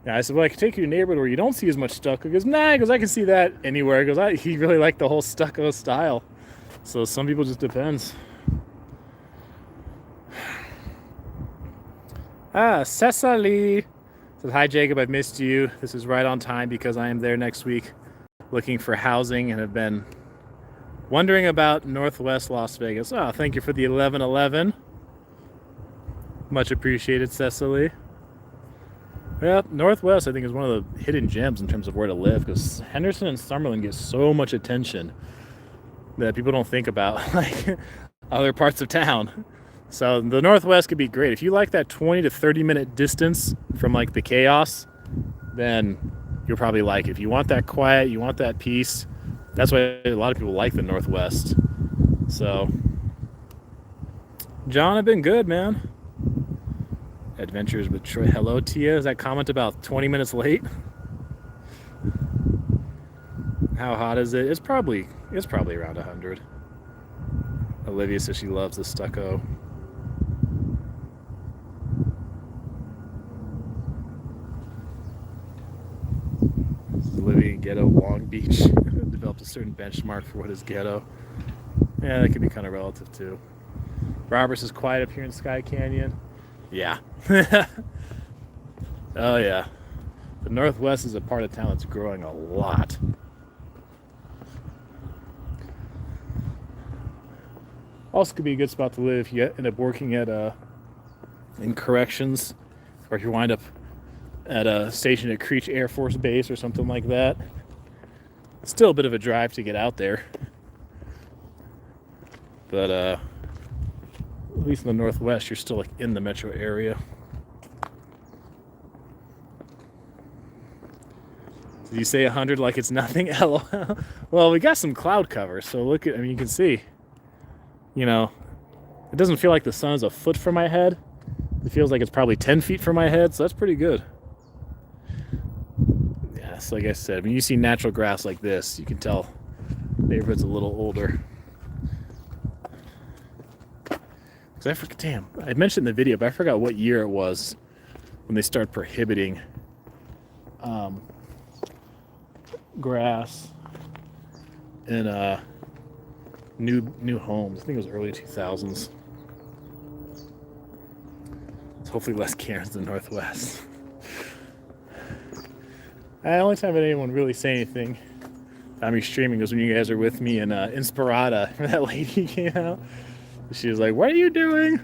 And I said, well, I could take you to a neighborhood where you don't see as much stucco. He goes, nah, he goes, I can see that anywhere. He goes, he really liked the whole stucco style. So some people just depends. Cecily says, hi Jacob, I've missed you. This is right on time because I am there next week looking for housing and have been wondering about Northwest Las Vegas. Oh, thank you for the 1111. Much appreciated, Cecily. Well, Northwest, I think, is one of the hidden gems in terms of where to live, because Henderson and Summerlin get so much attention that people don't think about, like other parts of town. So the Northwest could be great. If you like that 20 to 30 minute distance from like the chaos, then you'll probably like it. If you want that quiet, you want that peace, that's why a lot of people like the Northwest. So, John, I've been good, man. Adventures with Troy. Hello, Tia. Is that comment about 20 minutes late? How hot is it? It's probably around 100. Olivia says she loves the stucco. This is Olivia in ghetto Long Beach. Developed a certain benchmark for what is ghetto. Yeah, that could be kind of relative too. Robert says quiet up here in Sky Canyon. Yeah. Oh yeah. The Northwest is a part of town that's growing a lot. Also could be a good spot to live if you end up working at in corrections, or if you wind up at a station at Creech Air Force Base or something like that. It's still a bit of a drive to get out there. But at least in the Northwest, you're still like in the metro area. Did you say 100 like it's nothing? LOL. Well, we got some cloud cover, so look at, I mean, you can see, you know, it doesn't feel like the sun is a foot from my head. It feels like it's probably 10 feet from my head, so that's pretty good. Yes, like I said, when you see natural grass like this, you can tell the neighborhood's a little older. I forgot, damn, I mentioned in the video, but I forgot what year it was when they started prohibiting grass in new homes. I think it was early 2000s. It's hopefully less Karens in the Northwest. The only time anyone really say anything I'm streaming was when you guys are with me in Inspirata. That lady came out. She was like, what are you doing?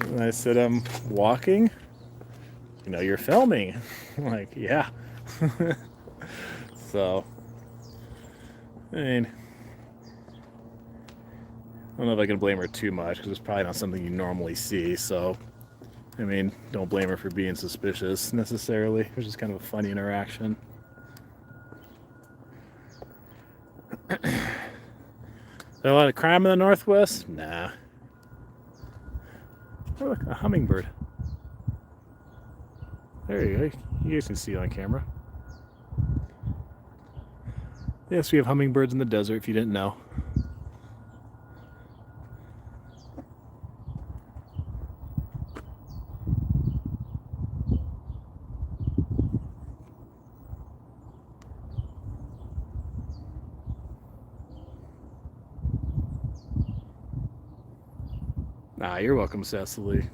And I said, I'm walking. You know, you're filming. I'm like, yeah. So, I mean, I don't know if I can blame her too much, because it's probably not something you normally see. So, I mean, don't blame her for being suspicious necessarily. It was just kind of a funny interaction. Is there a lot of crime in the Northwest? Nah. Oh, look, a hummingbird. There you go. You guys can see it on camera. Yes, we have hummingbirds in the desert, if you didn't know. You're welcome, Cecily.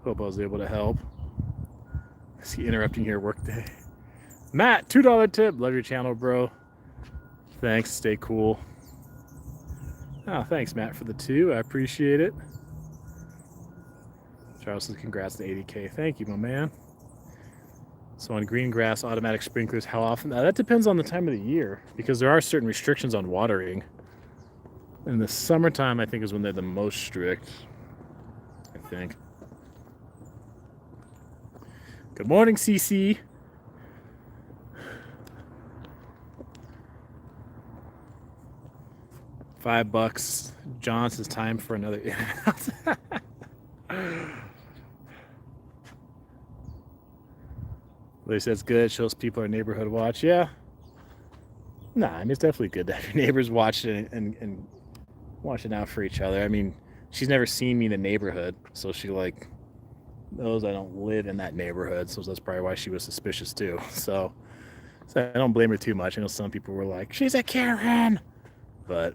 Hope I was able to help. I see interrupting your workday. Matt, $2 tip. Love your channel, bro. Thanks. Stay cool. Oh, thanks, Matt, for the 2. I appreciate it. Charles says congrats to 80K. Thank you, my man. So on green grass, automatic sprinklers, how often? That depends on the time of the year, because there are certain restrictions on watering. In the summertime, I think, is when they're the most strict, I think. Good morning, CC. $5. John says time for another They said it's good. It shows people our neighborhood watch. Yeah. Nah, I mean, it's definitely good to have your neighbors watch it and watching out for each other. I mean, she's never seen me in the neighborhood, so she like knows I don't live in that neighborhood, so that's probably why she was suspicious too. So I don't blame her too much. I know some people were like, she's a Karen, but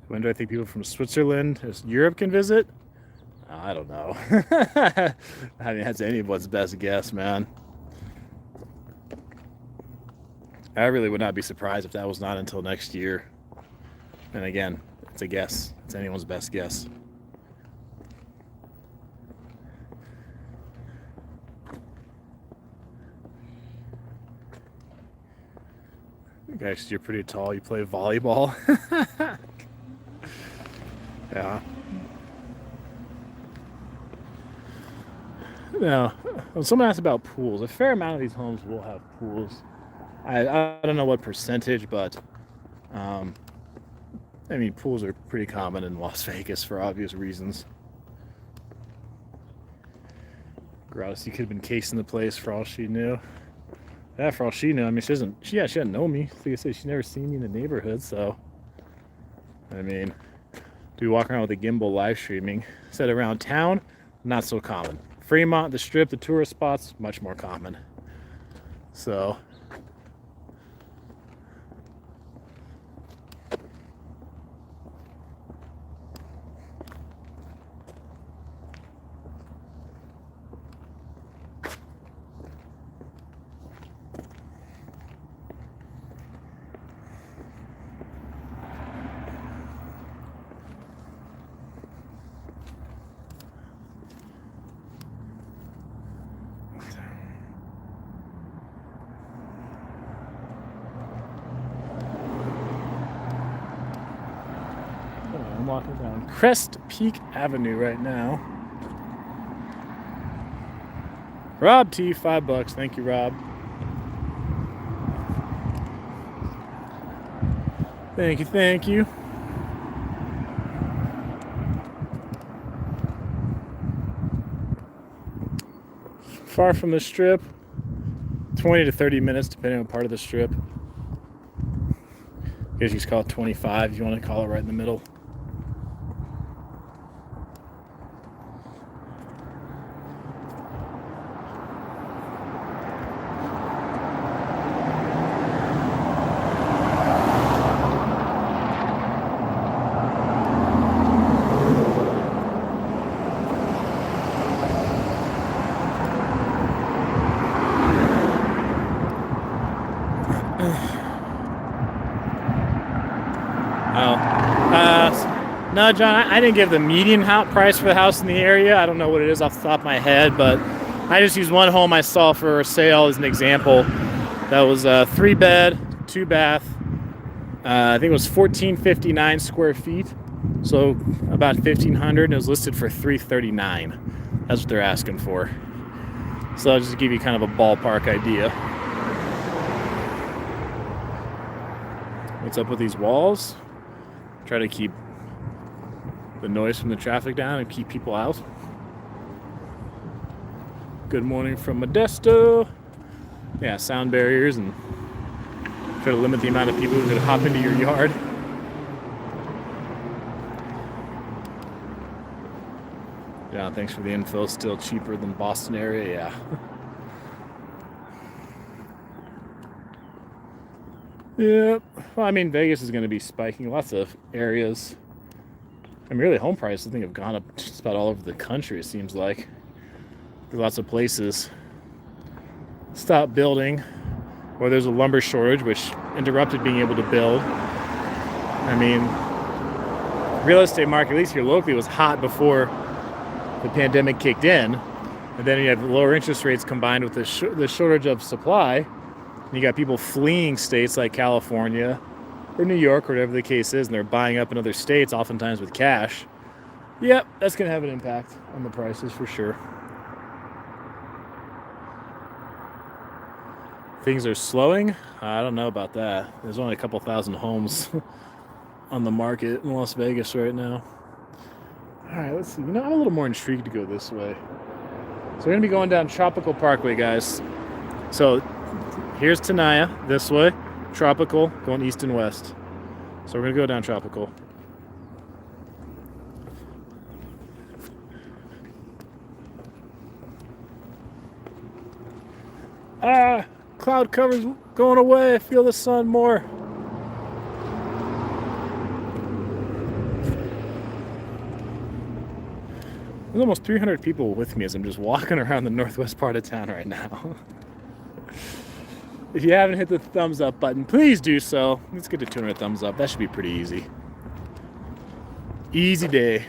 when do I think people from Switzerland, Europe can visit? I don't know. I mean, that's anyone's best guess, man. I really would not be surprised if that was not until next year. And again, it's a guess. It's anyone's best guess. Guys, you're pretty tall. You play volleyball. Yeah. Now, when someone asked about pools, a fair amount of these homes will have pools. I don't know what percentage, but I mean, pools are pretty common in Las Vegas for obvious reasons. Gross, you could have been casing the place for all she knew. Yeah, for all she knew. I mean, she doesn't know me. Like I said, she's never seen me in the neighborhood, so I mean, do we walk around with a gimbal live streaming? Said around town, not so common. Fremont, the Strip, the tourist spots, much more common. So I'm walking down Crest Peak Avenue right now. Rob T, $5. Thank you, Rob. Thank you, thank you. Far from the Strip, 20 to 30 minutes, depending on part of the Strip. I guess you could call it 25 if you want to call it right in the middle. No, John, I didn't give the median price for the house in the area. I don't know what it is off the top of my head, but I just used one home I saw for sale as an example. That was a 3-bed, 2-bath. I think it was 1,459 square feet, so about 1,500. It was listed for $339. That's what they're asking for. So I'll just give you kind of a ballpark idea. What's up with these walls? Try to keep the noise from the traffic down and keep people out. Good morning from Modesto. Yeah, sound barriers and try to limit the amount of people who could hop into your yard. Yeah, thanks for the info. Still cheaper than Boston area, yeah. Yep. Well, I mean, Vegas is going to be spiking. Lots of areas. I mean, really, home prices, I think, have gone up just about all over the country, it seems like. There's lots of places stop building, or there's a lumber shortage, which interrupted being able to build. I mean, real estate market, at least here locally, was hot before the pandemic kicked in. And then you have lower interest rates combined with the shortage of supply. And you got people fleeing states like California or New York, or whatever the case is, and they're buying up in other states, oftentimes with cash. Yep, that's going to have an impact on the prices for sure. Things are slowing? I don't know about that. There's only a couple thousand homes on the market in Las Vegas right now. All right, let's see. You know, I'm a little more intrigued to go this way. So we're gonna be going down Tropical Parkway, guys. So here's Tenaya this way, Tropical going east and west. So we're gonna go down Tropical. Cloud cover's going away. I feel the sun more. There's almost 300 people with me as I'm just walking around the northwest part of town right now. If you haven't hit the thumbs up button, please do so. Let's get to 200 thumbs up. That should be pretty easy. Easy day.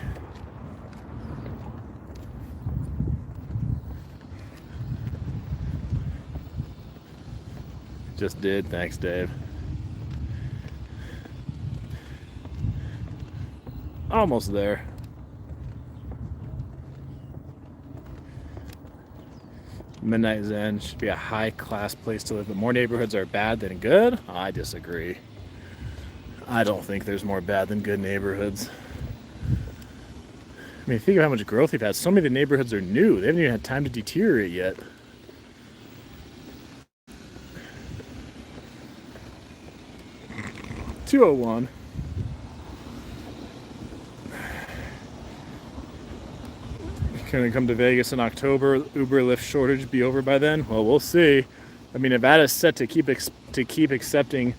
Just did. Thanks, Dave. Almost there. Midnight Zen should be a high-class place to live, but more neighborhoods are bad than good? I disagree. I don't think there's more bad than good neighborhoods. I mean, think of how much growth we've had. So many of the neighborhoods are new. They haven't even had time to deteriorate yet. $201. Can we come to Vegas in October? Uber Lyft shortage be over by then? Well, we'll see. I mean, Nevada's set to keep accepting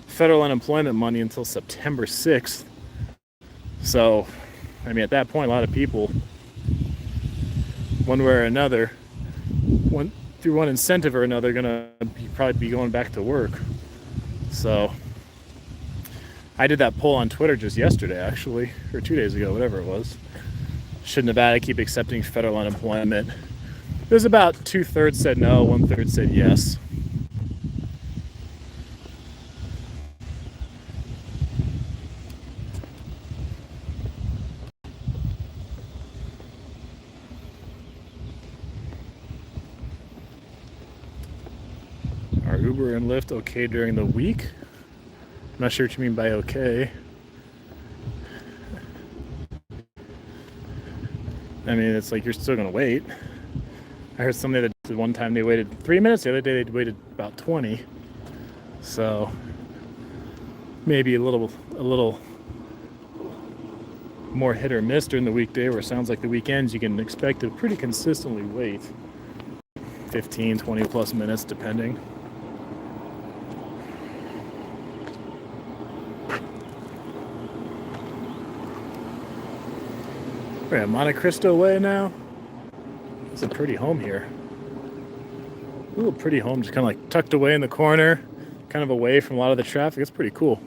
federal unemployment money until September 6th. So, I mean, at that point, a lot of people, one way or another, through one incentive or another, gonna probably be going back to work. So, I did that poll on Twitter just yesterday, actually, or 2 days ago, whatever it was. Should Nevada keep accepting federal unemployment? It was about 2/3 said no, 1/3 said yes. Are Uber and Lyft okay during the week? I'm not sure what you mean by okay. I mean, it's like you're still gonna wait. I heard somebody that one time they waited 3 minutes, the other day they waited about 20. So maybe a little more hit or miss during the weekday, where it sounds like the weekends you can expect to pretty consistently wait 15, 20 plus minutes depending. We're at Monte Cristo Way now. It's a pretty home here. A little pretty home, just kind of like tucked away in the corner, kind of away from a lot of the traffic. It's pretty cool.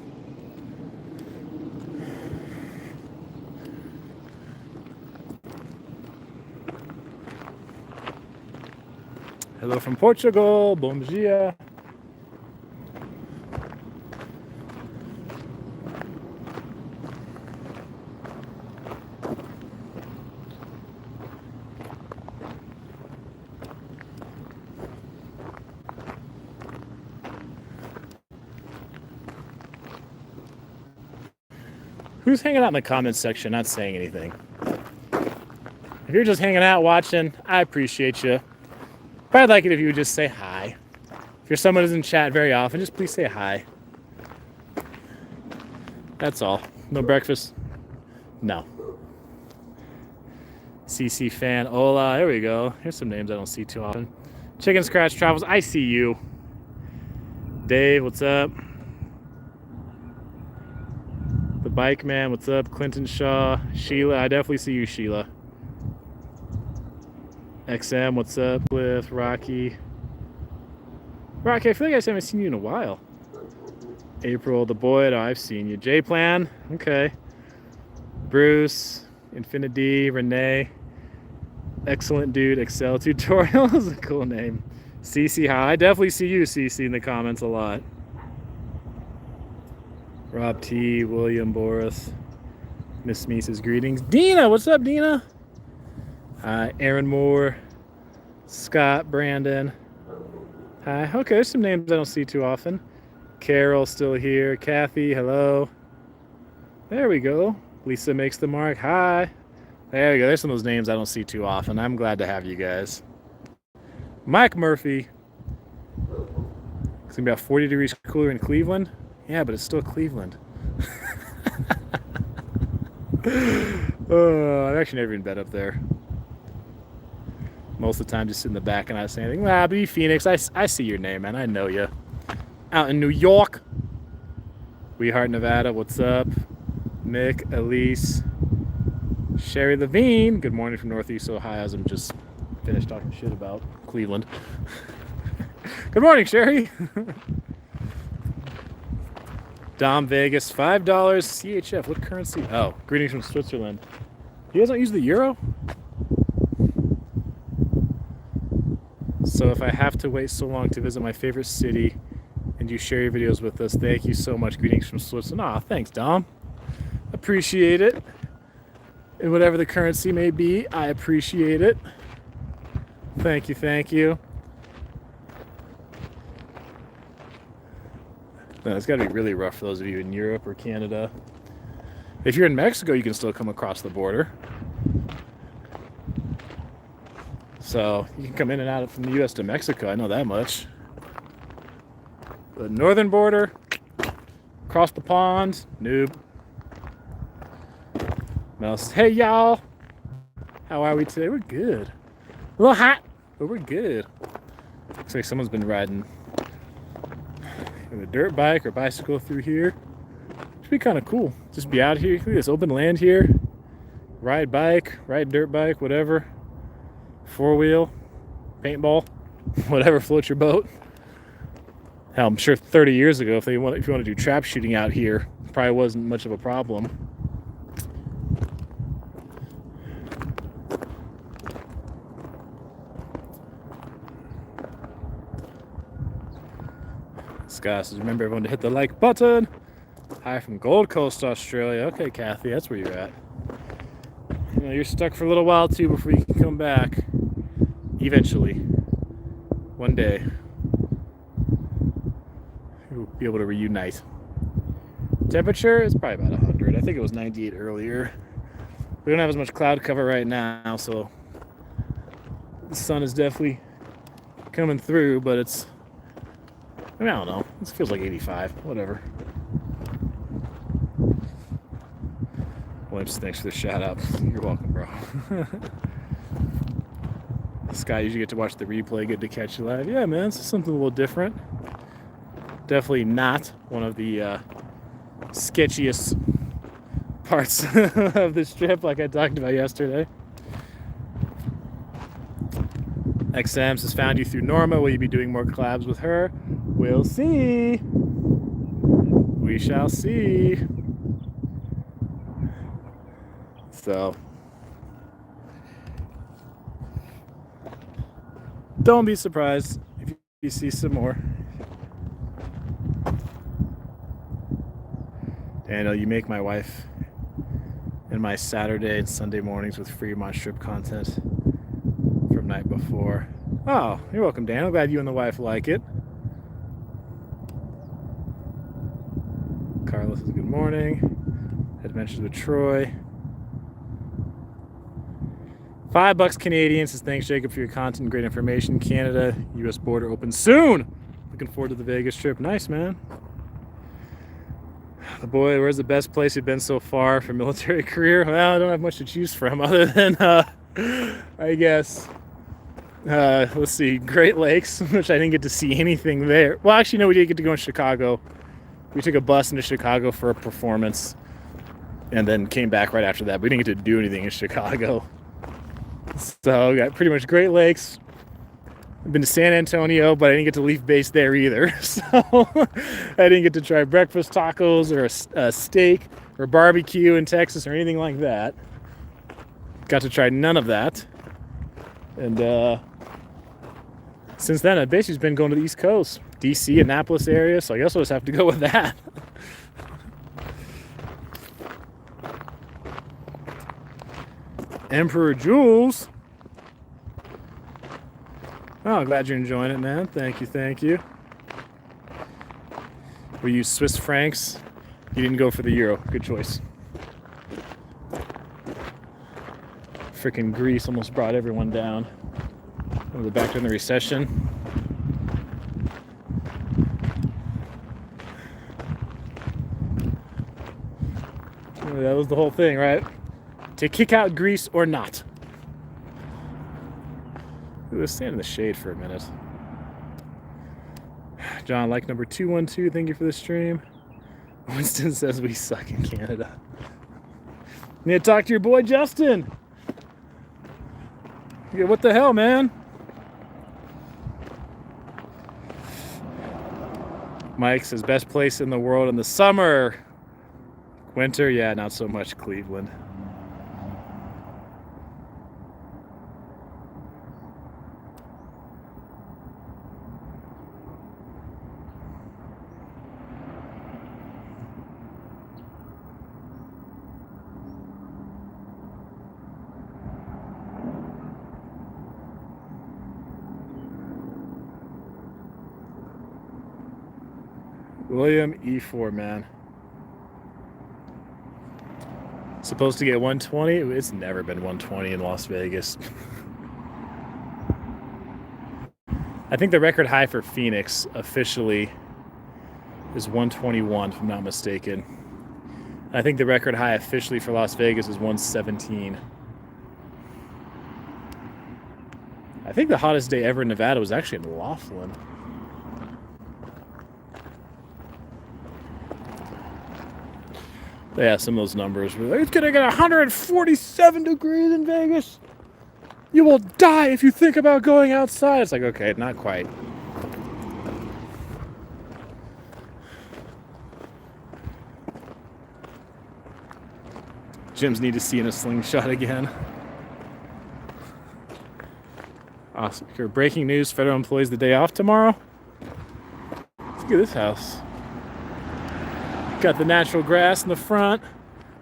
Hello from Portugal. Bom dia. Who's hanging out in the comments section not saying anything? If you're just hanging out watching, I appreciate you. But I'd like it if you would just say hi. If you're someone who doesn't chat very often, just please say hi. That's all. No breakfast? No. CC fan, hola, there we go. Here's some names I don't see too often. Chicken Scratch Travels, I see you. Dave, what's up? The Bike Man, what's up? Clinton Shaw, Sheila, I definitely see you, Sheila. XM, what's up? Cliff, Rocky. Rocky, I feel like I haven't seen you in a while. April, the Boyd, oh, I've seen you. J Plan, okay. Bruce, Infinity, Renee. Excellent dude, Excel tutorial is a cool name. CC, hi, I definitely see you, CC, in the comments a lot. Rob T, William, Boris, Miss Mises, greetings. Dina, what's up, Dina? Aaron Moore, Scott, Brandon. Hi. Okay, there's some names I don't see too often. Carol still here. Kathy, hello. There we go. Lisa makes the mark. Hi. There you go. There's some of those names I don't see too often. I'm glad to have you guys. Mike Murphy. It's gonna be about 40 degrees cooler in Cleveland. Yeah, but it's still Cleveland. I've actually never even been up there. Most of the time, just sit in the back and not say anything. Well, be Phoenix. I see your name, man. I know you. Out in New York. Weehart, Nevada. What's up? Mick, Elise, Sherry Levine. Good morning from Northeast Ohio. As I'm just finished talking shit about Cleveland. Good morning, Sherry. Dom Vegas, $5 CHF. What currency? Oh, greetings from Switzerland. You guys don't use the euro? So if I have to wait so long to visit my favorite city and you share your videos with us, thank you so much. Greetings from Switzerland. Aw, thanks, Dom. Appreciate it. And whatever the currency may be, I appreciate it. Thank you, thank you. No, it's got to be really rough for those of you in Europe or Canada. If you're in Mexico, you can still come across the border. So you can come in and out from the U.S. to Mexico. I know that much. The northern border, across the pond, noob. Mouse, hey y'all. How are we today? We're good. A little hot, but we're good. Looks like someone's been riding with a dirt bike or bicycle through here. Should be kind of cool. Just be out here. Look at this open land here. Ride bike, ride dirt bike, whatever. 4-wheel, paintball, whatever floats your boat. Hell, I'm sure 30 years ago, if you want to do trap shooting out here, probably wasn't much of a problem. Scott says, remember everyone to hit the like button. Hi from Gold Coast, Australia. Okay, Kathy, that's where you're at. You know, you're stuck for a little while too before you can come back. Eventually. One day. We'll be able to reunite. Temperature is probably about 100. I think it was 98 earlier. We don't have as much cloud cover right now, so the sun is definitely coming through, but it's, I mean, I don't know. It feels like 85. Whatever. Williams, thanks for the shout out. You're welcome, bro. Scott, you get to watch the replay. Good to catch you live. Yeah, man, it's something a little different. Definitely not one of the sketchiest parts of this trip, like I talked about yesterday. XM has found you through Norma. Will you be doing more collabs with her? We'll see. We shall see. So, don't be surprised if you see some more. Daniel, you make my wife and my Saturday and Sunday mornings with Fremont Strip content from night before. Oh, you're welcome, Dan. I'm glad you and the wife like it. Carlos says good morning. Adventures with Troy. $5 Canadian says thanks, Jacob, for your content and great information. Canada, U.S. border open soon. Looking forward to the Vegas trip. Nice, man. The boy, where's the best place you've been so far for military career? Well, I don't have much to choose from other than, I guess, let's see, Great Lakes, which I didn't get to see anything there. Well, actually, no, we did get to go in Chicago. We took a bus into Chicago for a performance and then came back right after that. We didn't get to do anything in Chicago. So, we got pretty much Great Lakes. I've been to San Antonio, but I didn't get to leave base there either. So I didn't get to try breakfast tacos or a steak or barbecue in Texas or anything like that. Got to try none of that. And since then, I've basically been going to the East Coast, DC, Annapolis area. So I guess I'll just have to go with that. Emperor Jules. Oh, glad you're enjoying it, man. Thank you, thank you. We use Swiss francs. You didn't go for the euro. Good choice. Freaking Greece almost brought everyone down. Was it back during the recession? That was the whole thing, right? To kick out Greece or not. Let's stand in the shade for a minute. John, like number 212, thank you for the stream. Winston says we suck in Canada. Need to talk to your boy Justin. Yeah, what the hell, man? Mike says best place in the world in the summer. Winter, yeah, not so much Cleveland. William E4, man. Supposed to get 120? It's never been 120 in Las Vegas. I think the record high for Phoenix officially is 121, if I'm not mistaken. I think the record high officially for Las Vegas is 117. I think the hottest day ever in Nevada was actually in Laughlin. Yeah, some of those numbers were like, it's gonna get 147 degrees in Vegas. You will die if you think about going outside. It's like, okay, not quite. Gyms need to see in a slingshot again. Awesome. Here, breaking news, federal employees the day off tomorrow. Let's look at this house. Got the natural grass in the front,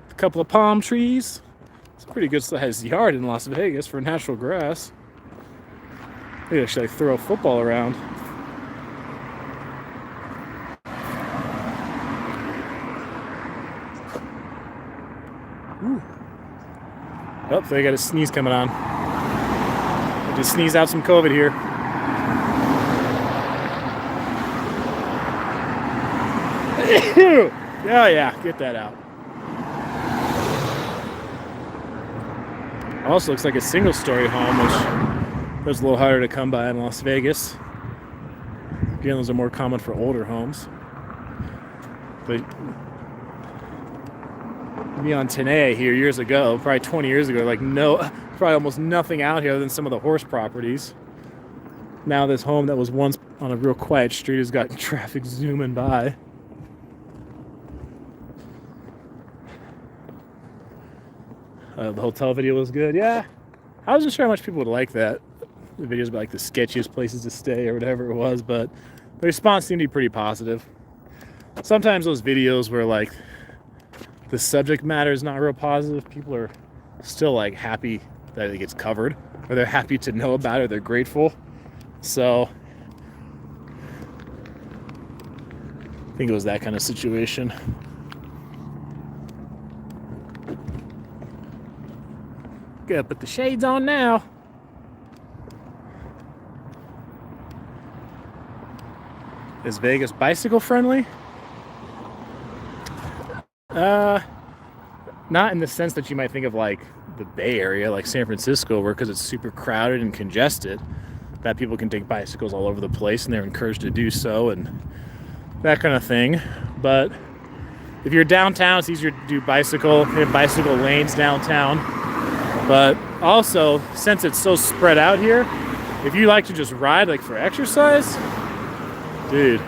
a couple of palm trees. It's a pretty good sized yard in Las Vegas for natural grass. They actually throw a football around. Ooh. Oh, they got a sneeze coming on. Just sneeze out some COVID here. Oh yeah, get that out. Also looks like a single-story home, which was a little harder to come by in Las Vegas. Again, those are more common for older homes. But me on Tenea here years ago, probably 20 years ago, like probably almost nothing out here other than some of the horse properties. Now this home that was once on a real quiet street has got traffic zooming by. The hotel video was good. Yeah, I wasn't sure how much people would like that. The videos about like the sketchiest places to stay or whatever it was, but the response seemed to be pretty positive. Sometimes those videos where like the subject matter is not real positive, people are still like happy that it gets covered, or they're happy to know about it, they're grateful. So I think it was that kind of situation. Gotta put the shades on now. Is Vegas bicycle friendly? Not in the sense that you might think of like the Bay Area, like San Francisco, where because it's super crowded and congested, that people can take bicycles all over the place and they're encouraged to do so and that kind of thing. But if you're downtown, it's easier to do bicycle. They have bicycle lanes downtown. But also, since it's so spread out here, if you like to just ride like for exercise, dude,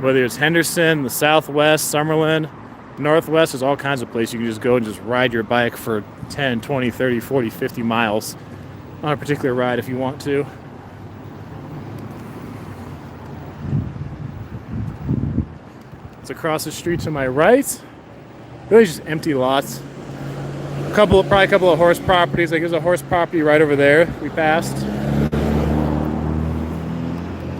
whether it's Henderson, the Southwest, Summerlin, Northwest, there's all kinds of places you can just go and just ride your bike for 10, 20, 30, 40, 50 miles on a particular ride if you want to. It's across the street to my right. Really just empty lots. Probably a couple of horse properties. Like there's a horse property right over there we passed.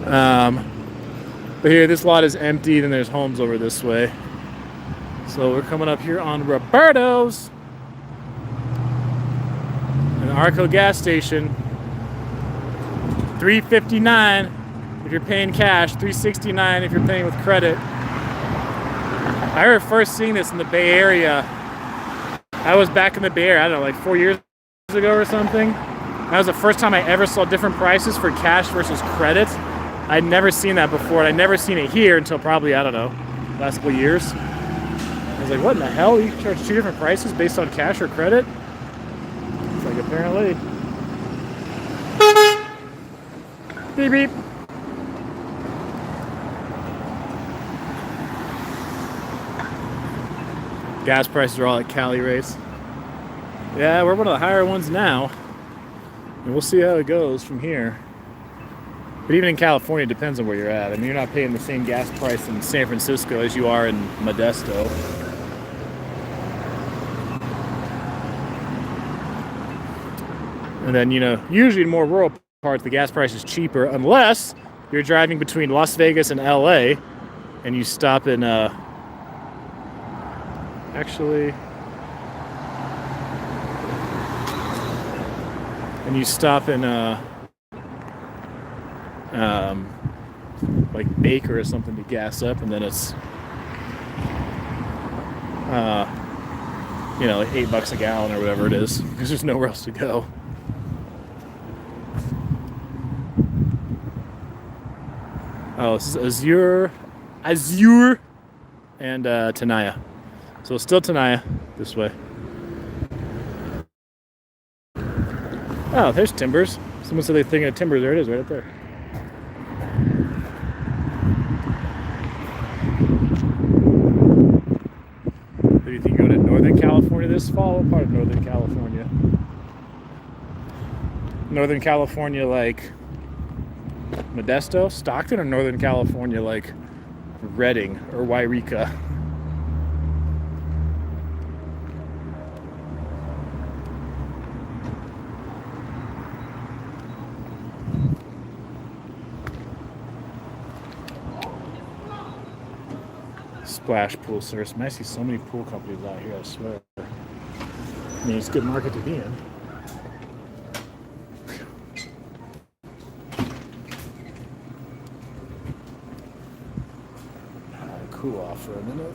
But here, this lot is empty, and there's homes over this way. So we're coming up here on Roberto's. Arco gas station. $3.59 if you're paying cash, $3.69 if you're paying with credit. I remember first seeing this in the Bay Area. I was back in the Bay Area, I don't know, like 4 years ago or something. That was the first time I ever saw different prices for cash versus credit. I'd never seen that before, and I'd never seen it here until probably, I don't know, last couple years. I was like, what in the hell? You charge two different prices based on cash or credit? It's like, apparently. Beep, beep. Gas prices are all at Cali rates. Yeah, we're one of the higher ones now. And we'll see how it goes from here. But even in California, it depends on where you're at. I mean, you're not paying the same gas price in San Francisco as you are in Modesto. And then, you know, usually in more rural parts, the gas price is cheaper unless you're driving between Las Vegas and LA and you stop in, like Baker or something to gas up, and then it's you know, like $8 a gallon or whatever it is, because there's nowhere else to go. Oh, this is Azure and Tenaya. So it's still Tenaya this way. Oh, there's Timbers. Someone said they're thinking of Timbers. There it is, right up there. Do you think you go to Northern California this fall? What part of Northern California? Northern California, like Modesto, Stockton, or Northern California, like Redding or Wairika? Splash Pool Service. I see so many pool companies out here, I swear. I mean, it's a good market to be in. Cool off for a minute.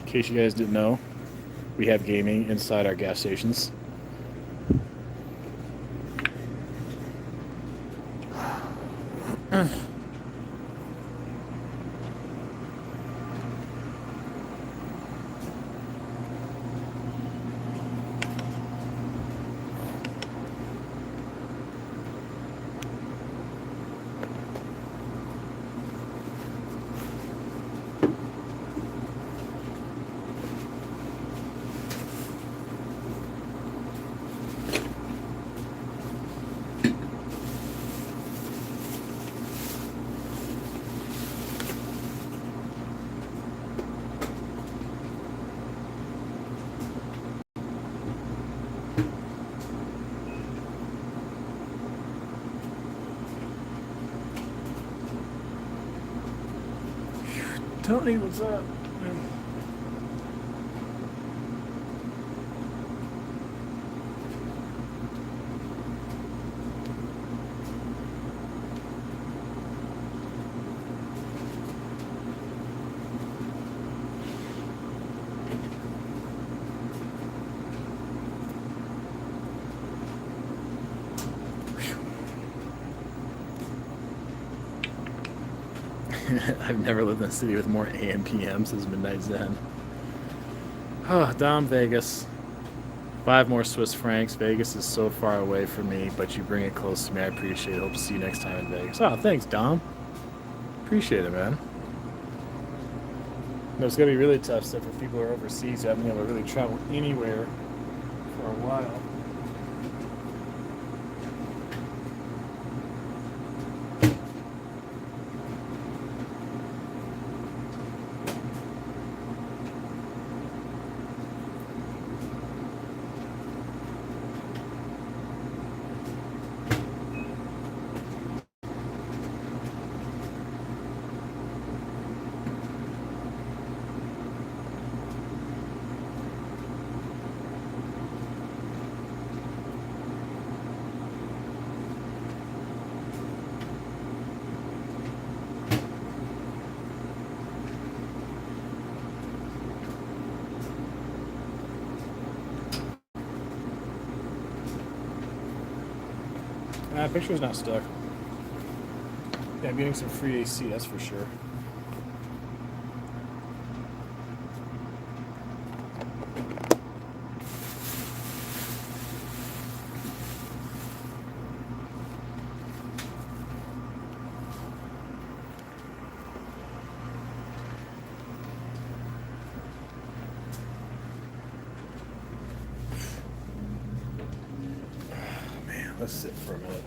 In case you guys didn't know, we have gaming inside our gas stations. Tony, what's up? I've never lived in a city with more AM PM since Midnight Zen. Oh, Dom, Vegas. 5 more Swiss francs. Vegas is so far away from me, but you bring it close to me. I appreciate it. Hope to see you next time in Vegas. Oh, thanks, Dom. Appreciate it, man. No, it's going to be really tough stuff for people who are overseas who haven't been able to really travel anywhere for a while. Picture's not stuck. Yeah, I'm getting some free AC, that's for sure. Man, let's sit for a minute.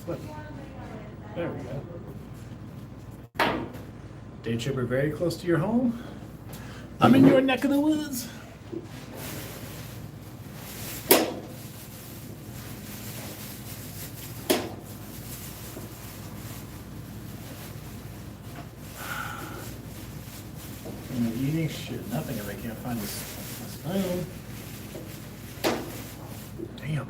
Flip. There we go. Day tripper very close to your home. I'm in your neck of the woods. I'm eating shit. Nothing if I can't find this phone. Damn.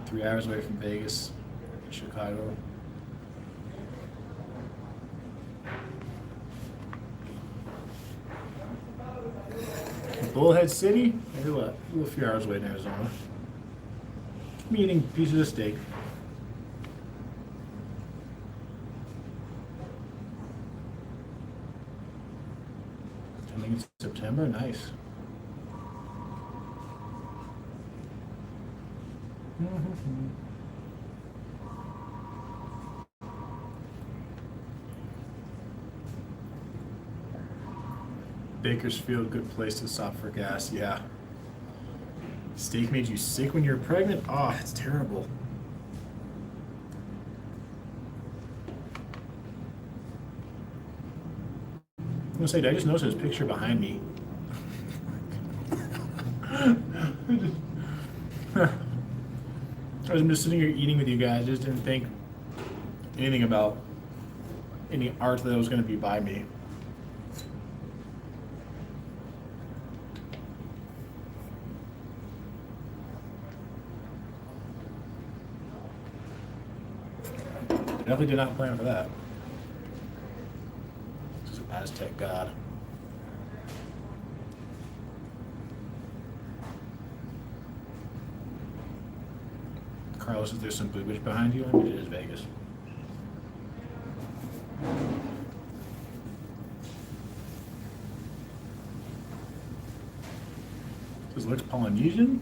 Three hours away from Vegas, Chicago. Bullhead City? Maybe what? A few hours away in Arizona. I'm eating pieces of steak. I think it's September. Nice. Bakersfield, good place to stop for gas. Yeah. Steak made you sick when you were pregnant? Oh, it's terrible. I'm gonna say, did I just notice his picture behind me? I'm just sitting here eating with you guys. Just didn't think anything about any art that was going to be by me. Definitely did not plan for that. This is an Aztec god. Carlos, is there some boobage behind you? I mean, it is Vegas. This looks Polynesian?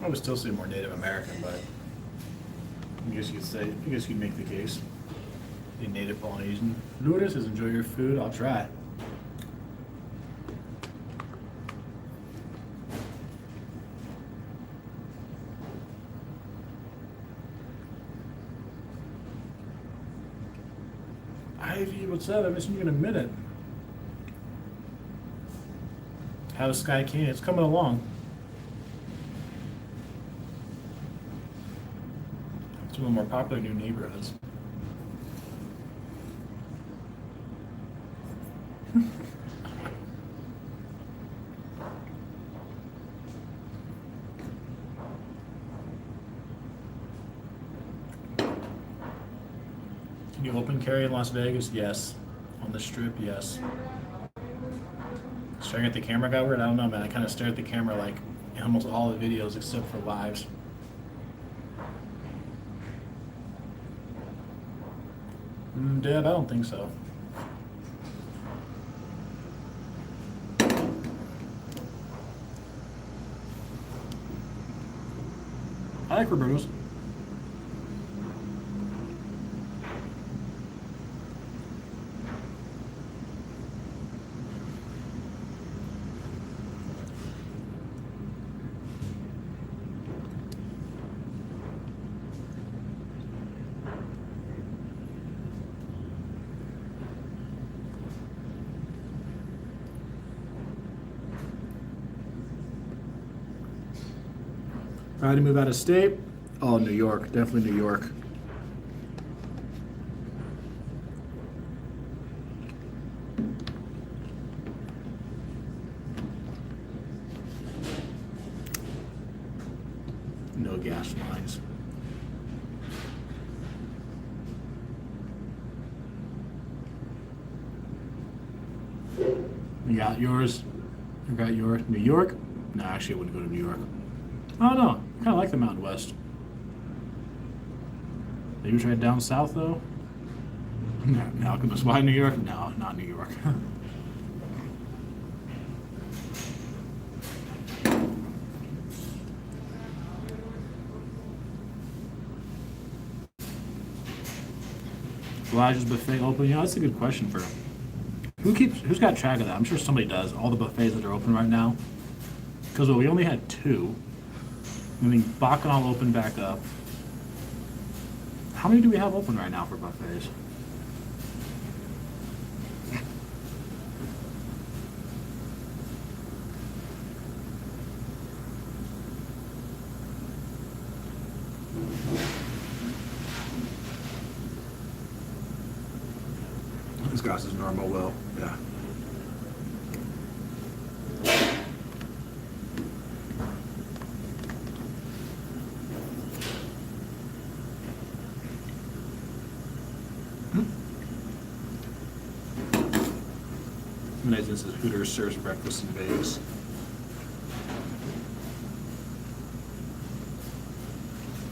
I would still say more Native American, but I guess you'd make the case. The Native Polynesian. Lourdes says, enjoy your food. I'll try. Ivy, what's up? I haven't seen you in a minute. How's Sky Canyon? It's coming along. It's one of the more popular new neighborhoods. Can you open carry in Las Vegas? Yes. On the strip, yes. Staring at the camera got weird? I don't know, man. I kind of stare at the camera like in almost all the videos except for lives. Deb, I don't think so. I like Roberto's. If I had to move out of state, Oh, New York. Definitely New York. No gas lines. You got yours? You got yours? New York? No, actually, I wouldn't go to New York. Oh, no. I kind of like the Mountain West. Maybe try down south, though? No, why New York? No, not New York. Elijah's Buffet open? Yeah, that's a good question for who's got track of that? I'm sure somebody does. All the buffets that are open right now. Because we only had 2. I mean, Bacchanal opened back up. How many do we have open right now for buffets? This guy's is normal, well, yeah. Amazing, this is Hooters serves breakfast in Vegas.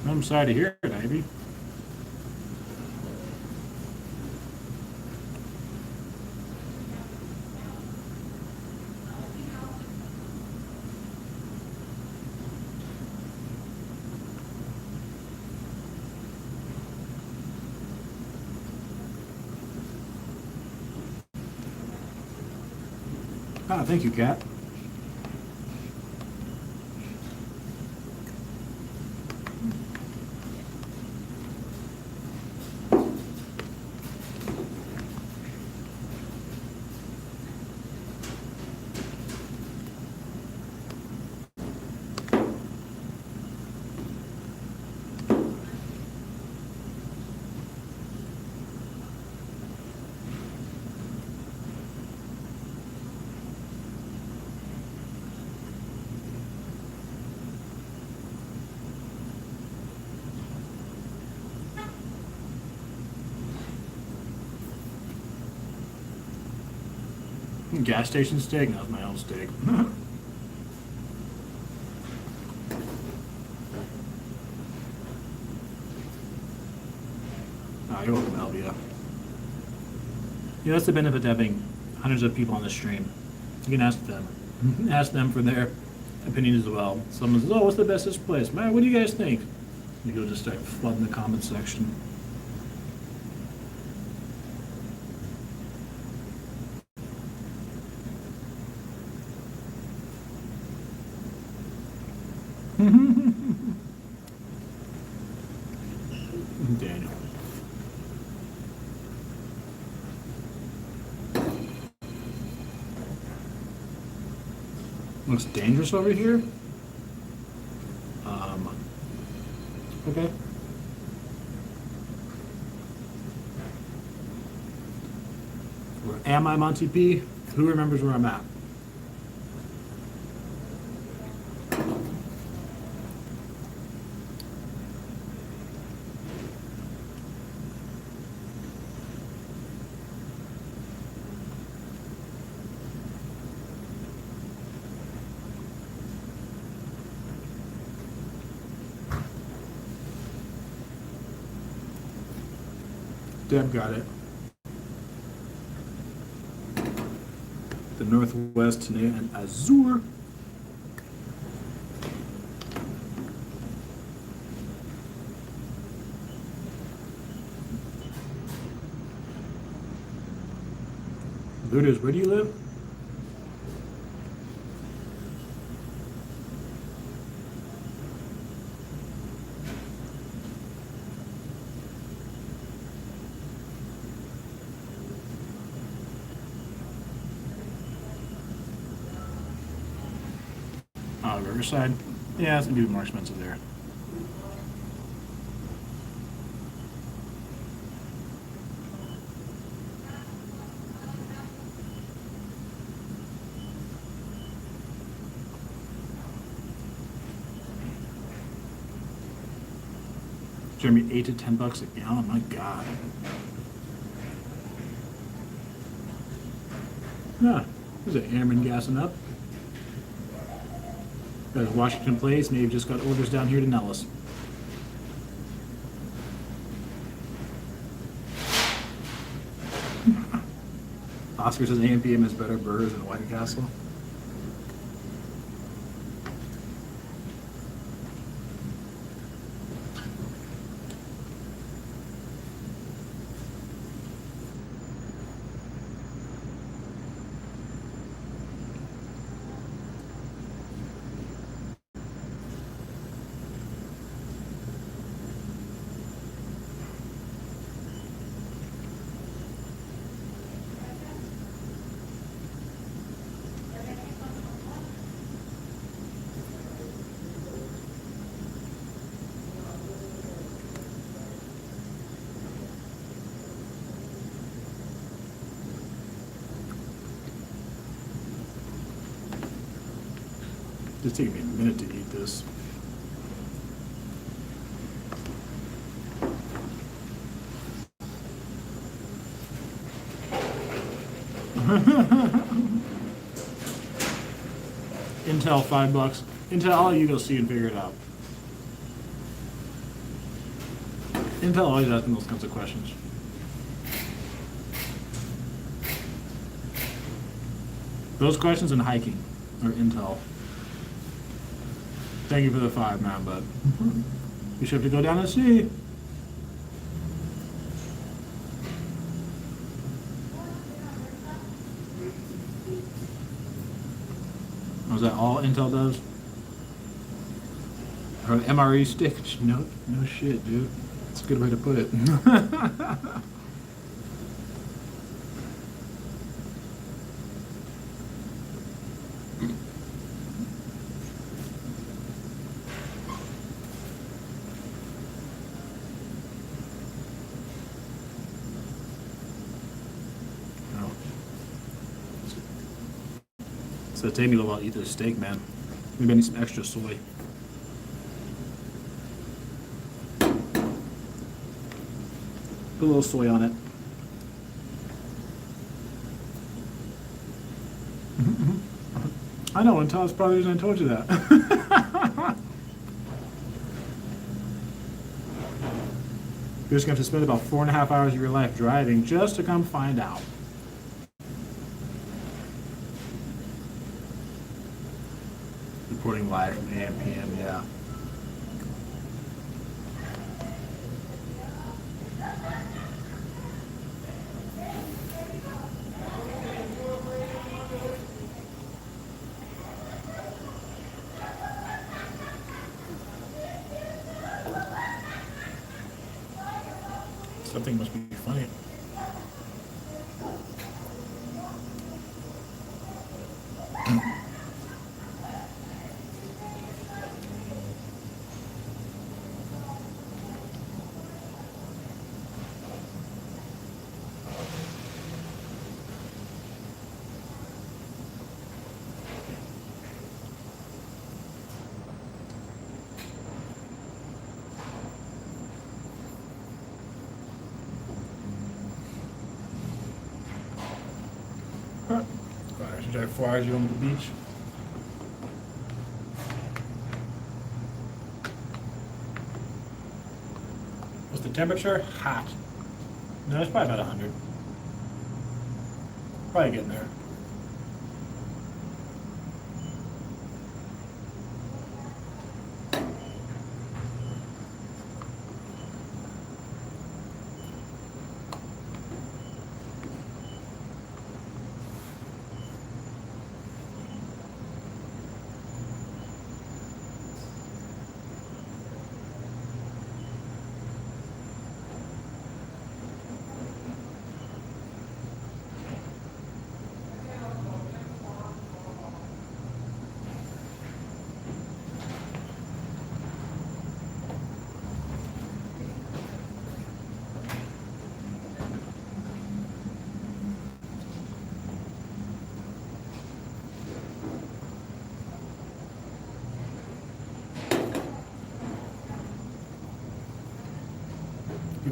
I'm sorry to hear it, Ivy. Ah, thank you, Kat. Gas station steak? That was my own steak. You're welcome, Elvia. Yeah, that's the benefit of having hundreds of people on the stream. You can ask them. Ask them for their opinion as well. Someone says, oh, what's the bestest place? Man, what do you guys think? You'll just start flooding the comment section. Daniel. Looks dangerous over here. Okay. Where am I, Monty P? Who remembers where I'm at? Deb got it. The Northwest, Tanea, and Azure. Looters, where do you live? Riverside? Yeah, it's gonna be more expensive there. Jeremy, 8 to 10 bucks a gallon. My God. Yeah, there's an airman gassing up. Got Washington Place. Maybe just got orders down here to Nellis. Oscar says AMPM is better burgers than White Castle. It's taking me a minute to eat this. Intel, $5. Intel, I'll let you go see and figure it out. Intel always asking those kinds of questions. Those questions and hiking are Intel. Thank you for the 5, man, but you should have to go down and see. Was that all Intel does? Or an MRE stick? No shit, dude. That's a good way to put it. So take me a little while to eat this steak, man. Maybe I need some extra soy. Put a little soy on it. I know, until it's probably the reason I told you that. You're just going to have to spend about 4.5 hours of your life driving just to come find out. Reporting live from AMPM, yeah. Something must be funny. Should drive 4 hours, you going to the beach? What's the temperature? Hot. No, it's probably about 100. Probably getting there.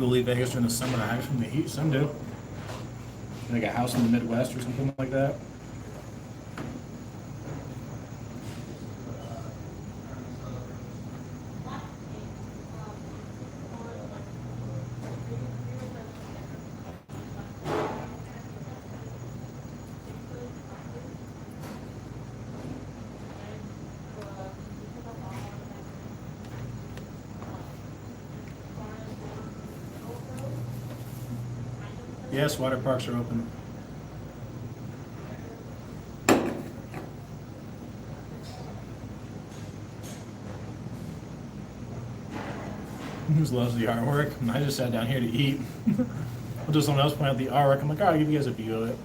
people leave Vegas during the summer to hide from the heat. Some do. Like a house in the Midwest or something like that. Yes, water parks are open. Who loves the artwork? And I just sat down here to eat. I'll just someone else point out the artwork. I'm like, all right, I'll give you guys a view of it.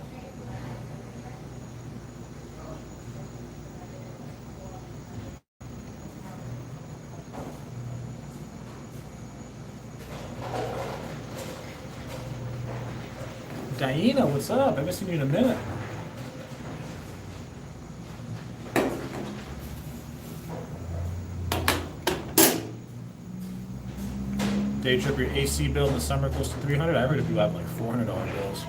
Diana, what's up? I haven't seen you in a minute. Day trip, your AC bill in the summer close to $300. I heard if you have like $400 bills.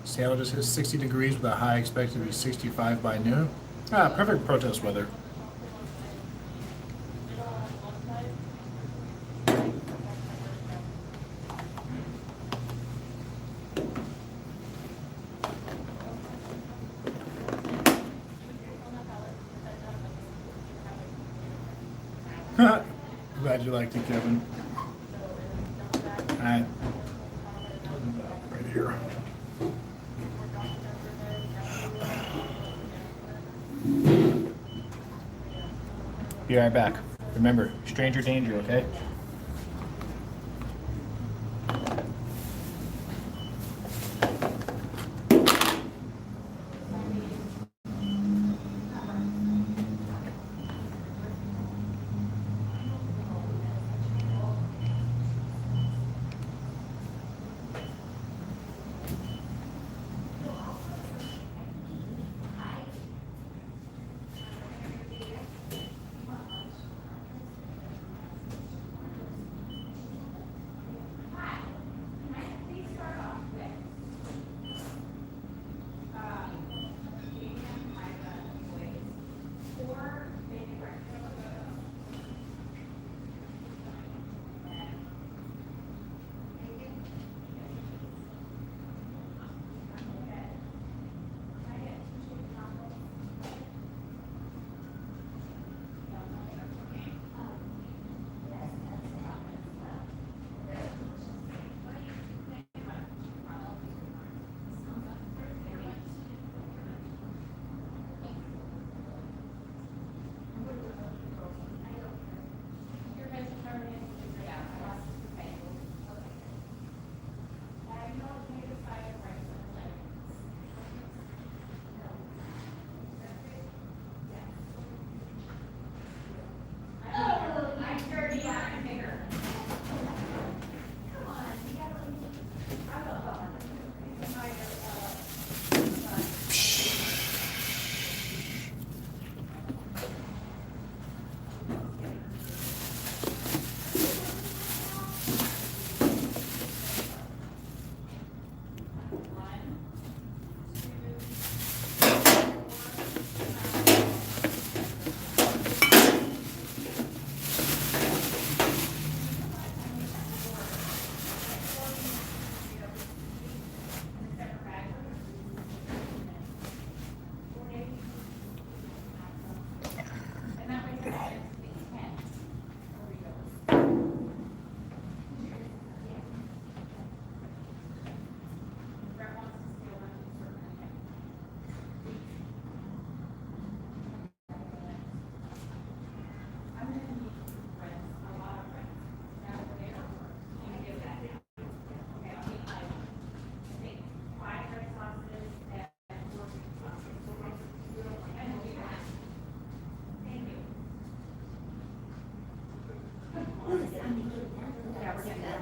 Seattle just hit 60 degrees with a high expected to be 65 by noon. Ah, perfect protest weather. Glad you liked it, Kevin. All right. Right here. Be right back. Remember, stranger danger, okay?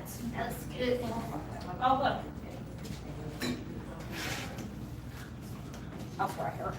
That's good. Oh, look. I'll fry her.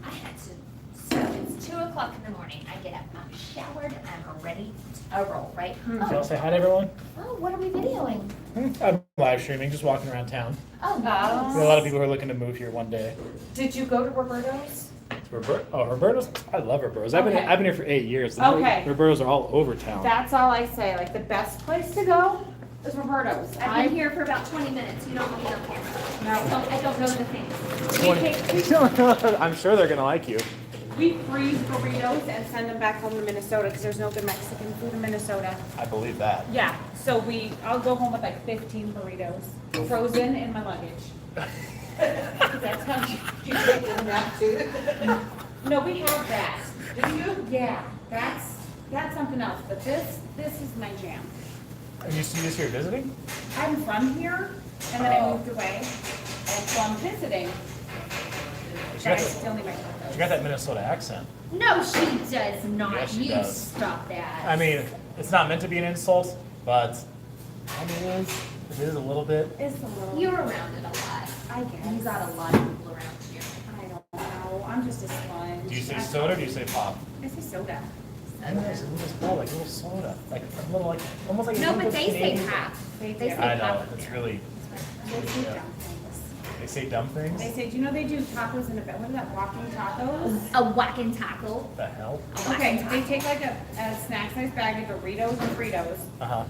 I had to, so it's 2:00 in the morning. I get up, I'm showered, I'm ready to roll, right? So I'll say hi to everyone. Oh, what are we videoing? I'm live streaming, just walking around town. Oh, There are a lot of people who are looking to move here one day. Did you go to Roberto's? Roberto's? I love Roberto's. Okay. I've been here for 8 years. Okay. Roberto's are all over town. That's all I say, like the best place to go is Roberto's. I've been here for about 20 minutes. You don't need no camera. No. I don't know the things. I'm sure they're gonna like you. We freeze burritos and send them back home to Minnesota because there's no good Mexican food in Minnesota. I believe that. Yeah, so I'll go home with like 15 burritos, frozen in my luggage. That's how you take them that too. No, we have that. Do you? Yeah, that's something else, but this is my jam. And you see this here visiting? I'm from here, and then I moved away, and so I'm visiting. But I still need my You tacos. got that Minnesota accent. No, she does not. Yes, she you does. stop that. I mean, it's not meant to be an insult, but I mean, it is a little bit. It's a little. You're around it a lot. I guess. You got a lot of people around you. I don't know. I'm just a sponge. Do you say soda or do you say pop? I say soda. Nice, a little small, like a little soda, like a little, like almost like. a No, little but they say Canadian. half. They do. say I know, half. it's really. They say Yeah. dumplings. They say dumb things. They say, do you know they do tacos in a bit? What is that, walking tacos? A whacking tackle. What the hell? A Okay, whacking they taco. take like a snack size bag of Doritos and Fritos,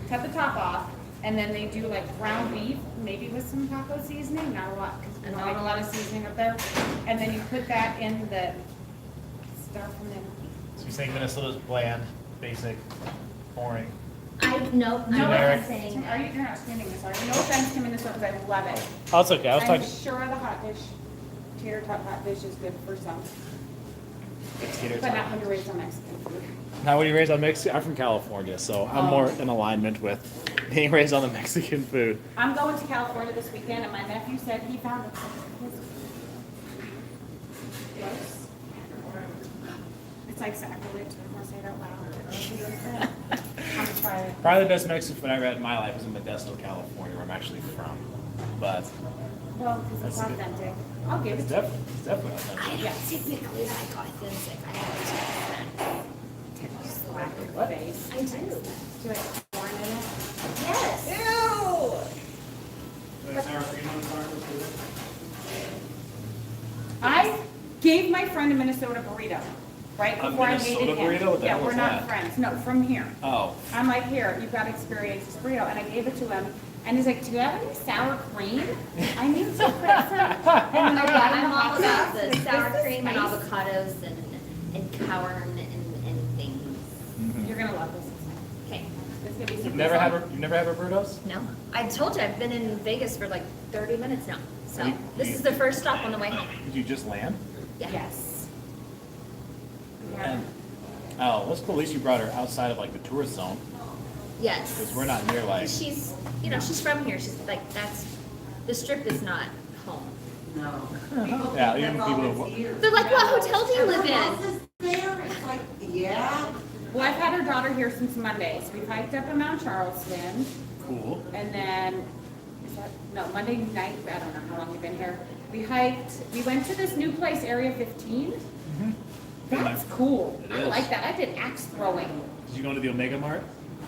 cut the top off, and then they do like ground beef, maybe with some taco seasoning, not a lot, because we don't like a lot of seasoning up there. And then you put that in the stuff and then. So you're saying Minnesota's bland, basic, boring. No, I'm Generic. not saying Are you, you're not standing this, are you? No offense to Minnesota, because I love it. Oh, it's okay. I was I'm talking. sure the hot dish, tater tot hot dish is good for some, Tater but tot. not when you're raised on Mexican food. Now, when you raised on Mexican, I'm from California, so I'm more in alignment with being raised on the Mexican food. I'm going to California this weekend, and my nephew said he found it. It's like sacrilege. I want to say it out loud. I'm gonna try it. Probably the best Mexican food I ever had in my life was in Modesto, California, where I'm actually from. But Well, because it's That's good. authentic. I'll give it's, it to you. it's definitely authentic. I don't typically like authentic. I have Just slap your face. to. I do. Do it corn in it. Yes. Ew! I gave my friend a Minnesota burrito, right? A Before I Minnesota hated him. burrito? What the Yeah, hell we're is not that? friends. No, from here. Oh, I'm like, here, you've got to experience this burrito. And I gave it to him. And he's like, do you have any sour cream? I need to put some. And then I got him I'm a all hot about sauce. the This sour is cream and nice. avocados and corn and things. You're gonna love this. Okay. It's gonna be you've super never had fun. you've never had Roberto's? No, I told you I've been in Vegas for like 30 minutes now. So You- this you- is the first stop on the way home. Did you just land? Yeah. Yes. And, oh, that's cool. At least you brought her outside of like the tourist zone. Yes. Because we're not near like. She's, you know, she's from here. She's like, the strip is not home. Yeah, even people who. They're like, what hotel do you live in? There, it's like, yeah. Well, I've had her daughter here since Monday. So we hiked up in Mount Charleston. Cool. And then, no, Monday night, I don't know how long we've been here. We went to this new place, Area 15. That's cool. It I is. like that. I did axe throwing. Did you go to the Omega Mart?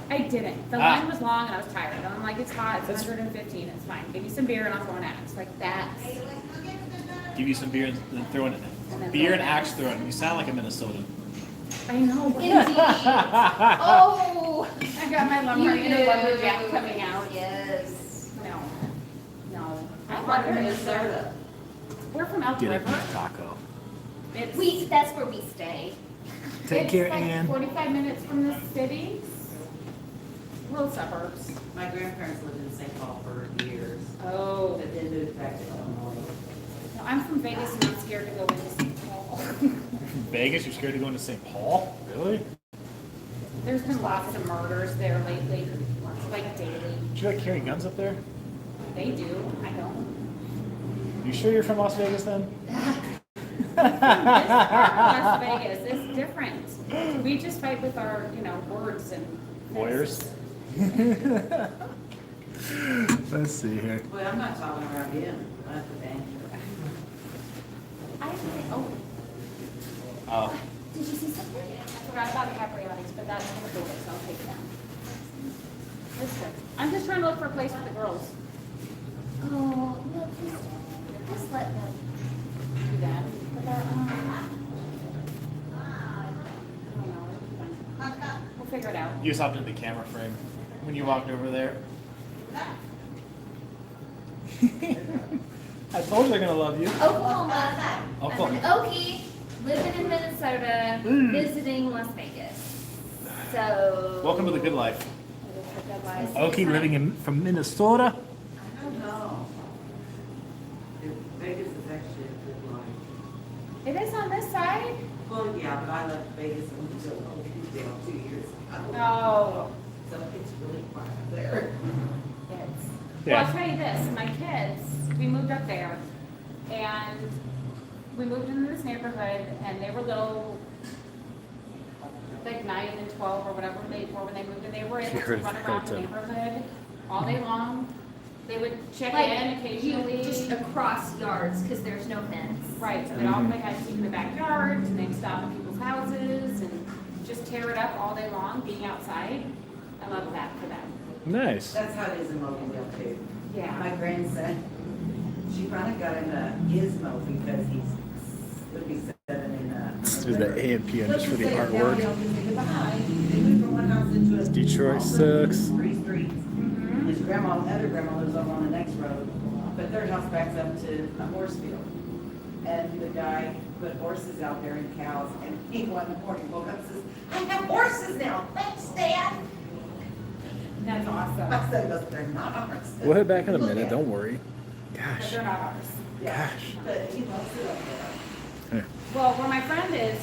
I didn't. The line was long and I was tired. And I'm like, it's hot, it's 115, it's fine. Give me some beer and I'll throw an axe. Like that's, Give you some beer and then throw in then beer throw and it axe throwing. You sound like a Minnesotan. I know. Indeed. Oh. I got my lumberjack coming out. Yes. No. I love Minnesota. We're from Elk Get a River. beef taco. It's, That's where we stay. Take It's care, like Ann. 45 minutes from the city. Rural suburbs. My grandparents lived in St. Paul for years, Oh. but then moved back to Illinois. No, I'm from Vegas and I'm scared to go into St. Paul. Vegas, you're scared to go into St. Paul? Really? There's been lots of murders there lately, like daily. Do you like carry guns up there? They do, I don't. You sure you're from Las Vegas then? This part of Las Vegas is different. We just fight with our, words and. Lawyers? Let's see here. Boy, I'm not talking around him, I'm at the bank. Oh, Did you see something? I forgot about capriati's, but that's in the building, so I'll take that. This good. I'm just trying to look for a place with the girls. Oh, no, please, just let them. Do that. But they're, I don't know. We'll figure it out. you just hopped into the camera frame when you walked over there. I told you they're gonna love you. Oklahoma. Oklahoma. I'm an Okie, living in Minnesota, visiting Las Vegas. So. Welcome to the good life. Guys, Okie living from Minnesota. I don't know. Vegas is actually a good life. It is on this side? Well, yeah, but I left Vegas and went to Oakdale 2 years ago. No. So it's really quiet there. Kids. Yeah. Well, I'll tell you this, my kids, we moved up there, and we moved into this neighborhood, and they were little, like 9 and 12 or whatever they were when they moved, and they were able to run around the neighborhood all day long. They would check in occasionally. Just across yards, because there's no fence. Right, so they'd all play hide and seek in the backyards, and they'd stop at people's houses, and just tear it up all day long, being outside. I love that for them. Nice. That's how it is in Loganville too. My Yeah. grandson, she finally got him a gizmo because would be 7 in Let's do the A&PM just for the artwork. They moved from one house into a. Detroit small sucks. building, 3 streets. His other grandma lives over on the next road, but their house backs up to a horse field. And the guy put horses out there and cows, and he one morning woke up and says, I have horses now, thanks, Dad. That's awesome. I said, but they're not ours. We'll head back in a minute, Look don't worry. But Gosh. they're not ours. Yeah, but he loves it up there. Well, where my friend is,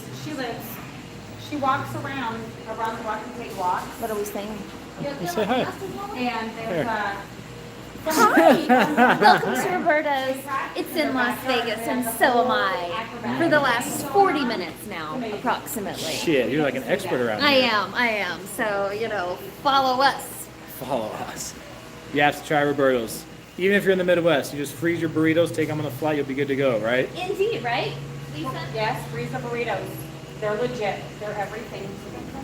she walks around the Walking Pig walk, What are we saying? Say hi. and there's Hi! Welcome to Roberta's. It's in Las Vegas, and so am I. For the last 40 minutes now, approximately. Shit, you're like an expert around I here. am. So, follow us. Follow us. You have to try Roberto's. Even if you're in the Midwest, you just freeze your burritos, take them on the flight, you'll be good to go, right? Indeed, right? Lisa? yes, freeze the burritos. They're legit. They're everything.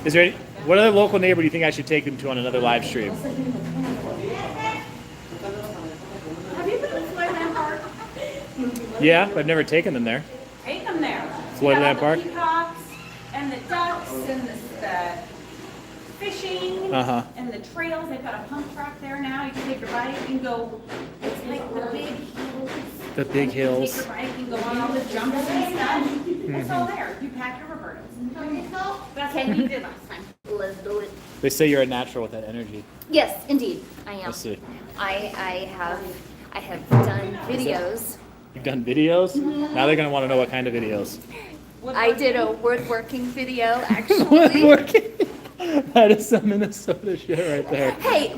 Is there any, what other local neighbor do you think I should take them to on another live stream? Have you been to Floydland Park? Yeah, but I've never taken them there. Take them there. Floydland You got Park? The peacocks and the ducks and the fishing Uh-huh. and the trails. They've got a pump track there now. You can take your bike and go. It's like the big hills. The big Take hills. your bike and go on all the jumps and stuff. It's all there. You pack your Robertos. That's what we did last time. Let's do it. They say you're a natural with that energy. Yes, indeed, I am. Let's see. I have done videos. You've done videos? Now they're going to want to know what kind of videos. I did a woodworking video, actually. Woodworking. That is some Minnesota shit right there. Hey,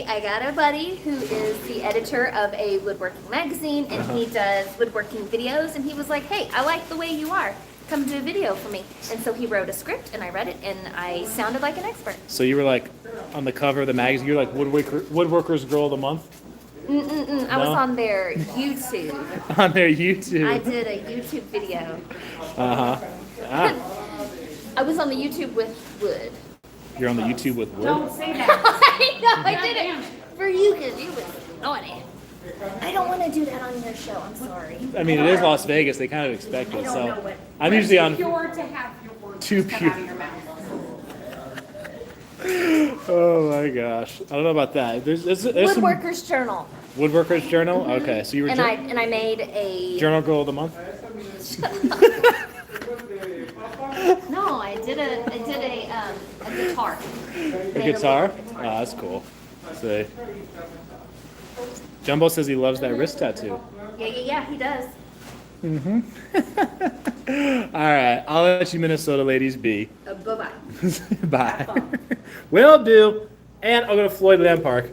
I got a buddy who is the editor of a woodworking magazine, and he does woodworking videos, and he was like, hey, I like the way you are. Come do a video for me. And so he wrote a script, and I read it, and I sounded like an expert. So you were like on the cover of the magazine, you're like Woodworker's Girl of the Month I was No? on their YouTube. on their YouTube. I did a YouTube video. Uh-huh. Ah, I was on the YouTube with wood. you're on the YouTube with wood? Don't say that. I know, I did Damn it for you because you was naughty. I don't want to do that on your show. I'm sorry. I mean, it is Las Vegas. They kind of expect I it. don't So know what. I'm usually on. Pure to have your words Too come pure. out of your mouth. Oh my gosh, I don't know about that. There's some Woodworker's Journal, Woodworker's Journal. Okay, so you were and I made a. Journal Girl of the Month. No, I did a guitar. A guitar? Oh, that's cool. So, Jumbo says he loves that wrist tattoo. Yeah, he does. All right, I'll let you Minnesota ladies be. Bye-bye. Bye. Will do. And I'll go to Floyd Land Park.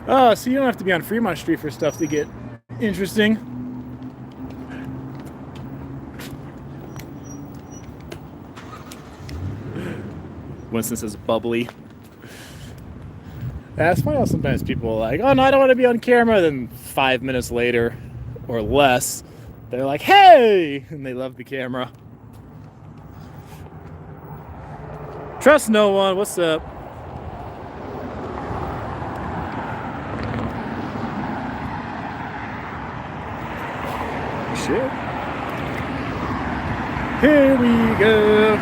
Oh, so you don't have to be on Fremont Street for stuff to get interesting. Winston says bubbly. That's funny how sometimes people are like, oh no, I don't want to be on camera. Then 5 minutes later or less, they're like, hey! And they love the camera. Trust no one. What's up? Shit. Here we go.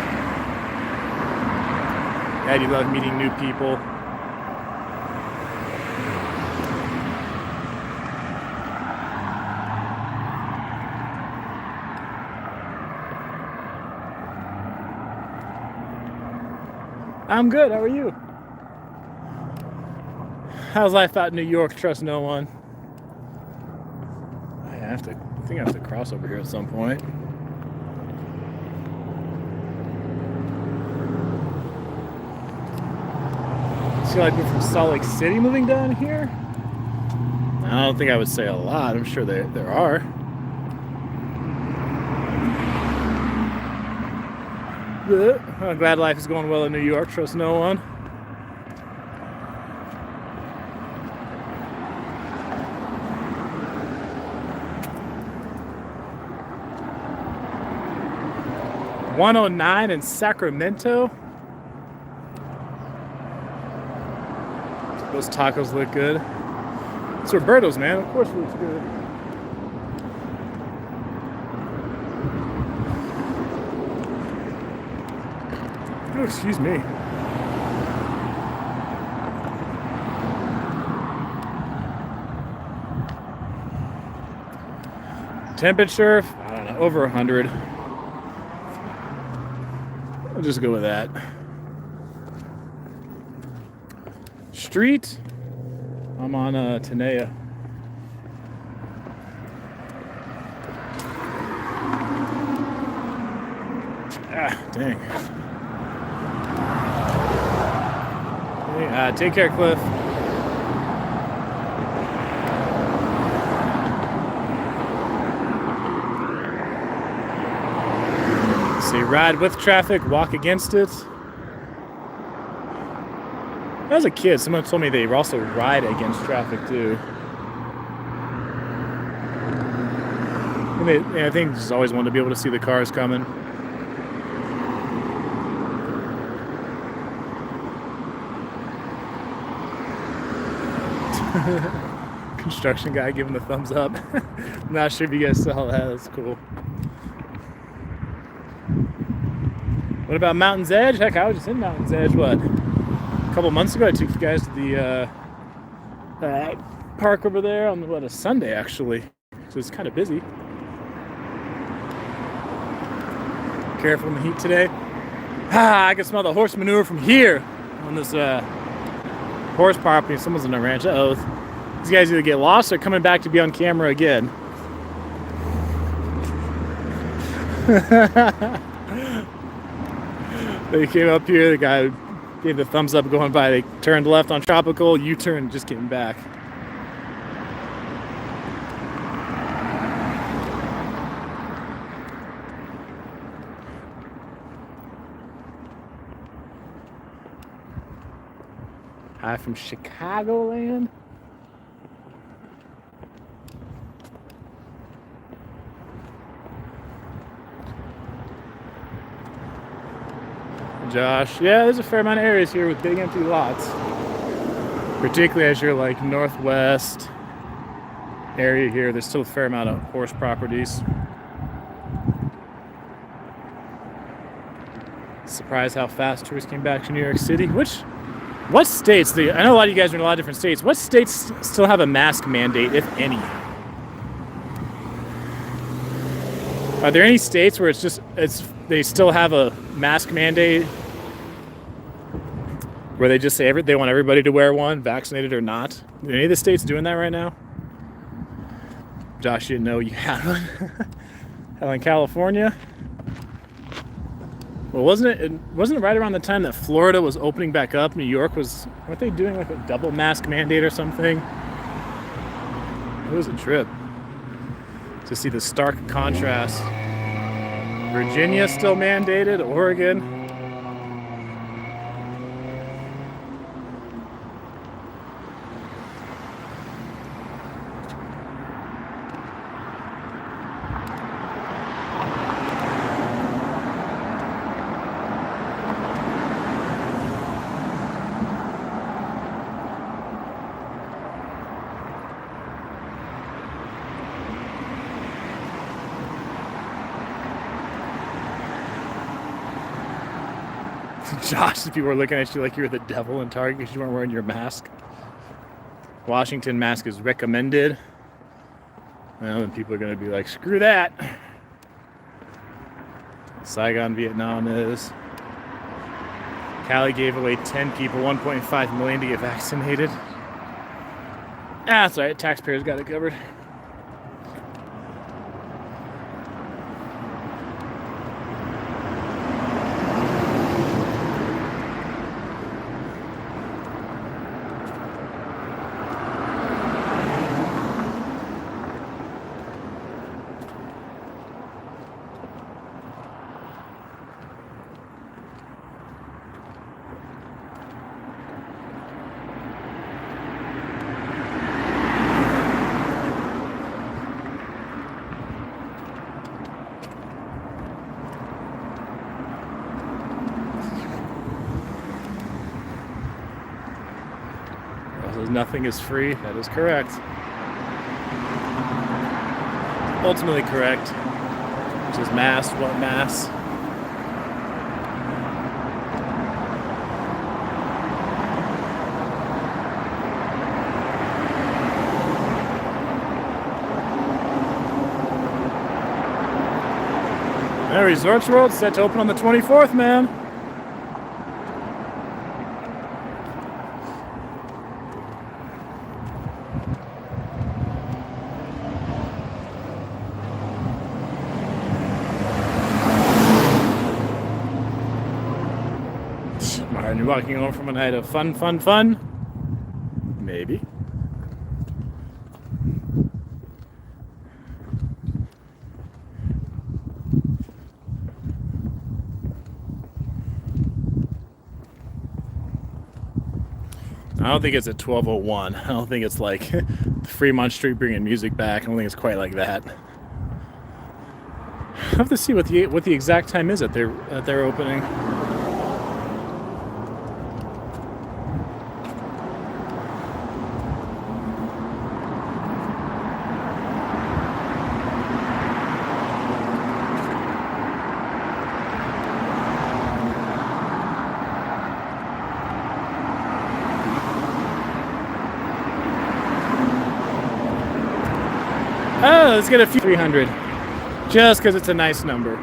God, you love meeting new people. I'm good. How are you? How's life out in New York? Trust no one. I think I have to cross over here at some point. See, like we're from Salt Lake City moving down here? I don't think I would say a lot. I'm sure there are. I'm glad life is going well in New York. Trust no one. .109 in Sacramento. Those tacos look good. It's Roberto's, man. Of course it looks good. Oh, excuse me. Temperature, I don't know, over 100. I'll just go with that. Street, I'm on Tenaya. Ah, dang. Take care, Cliff. See, ride with traffic, walk against it. As a kid, someone told me they also ride against traffic too. And I think just always wanted to be able to see the cars coming. Construction guy giving the thumbs up. I'm not sure if you guys saw that. That's cool. What about Mountain's Edge? Heck, I was just in Mountain's Edge, what? A couple months ago, I took you guys to the park over there on a Sunday actually. So it's kind of busy. Careful in the heat today. I can smell the horse manure from here on this horse property. Someone's in a ranch. Uh-oh. These guys either get lost or coming back to be on camera again. They came up here, the guy gave the thumbs up going by. They turned left on Tropical, U-turn, just getting back. Hi from Chicagoland. Josh, yeah, there's a fair amount of areas here with big empty lots. Particularly as you're like northwest area here, there's still a fair amount of horse properties. Surprised how fast tourists came back to New York City, which What states, I know a lot of you guys are in a lot of different states. What states still have a mask mandate, if any? Are there any states where they still have a mask mandate? Where they just say they want everybody to wear one, vaccinated or not? Are any of the states doing that right now? Josh didn't know you had one. Hell, in California? Well, wasn't it right around the time that Florida was opening back up? New York weren't they doing like a double mask mandate or something? It was a trip to see the stark contrast. Virginia still mandated, Oregon. Josh, people were looking at you like you were the devil in Target because you weren't wearing your mask. Washington mask is recommended. Well, then people are going to be like, screw that. Saigon, Vietnam is. Cali gave away 10 people, 1.5 million to get vaccinated. That's all right, taxpayers got it covered. Nothing is free. That is correct. Ultimately correct. Which is mass. What mass? Yeah, Resorts World set to open on the 24th, man. Are you walking home from a night of fun? Maybe. I don't think it's at 12:01. I don't think it's like Fremont Street bringing music back. I don't think it's quite like that. I have to see what the exact time is at their opening. Oh, let's get a few 300. Just because it's a nice number.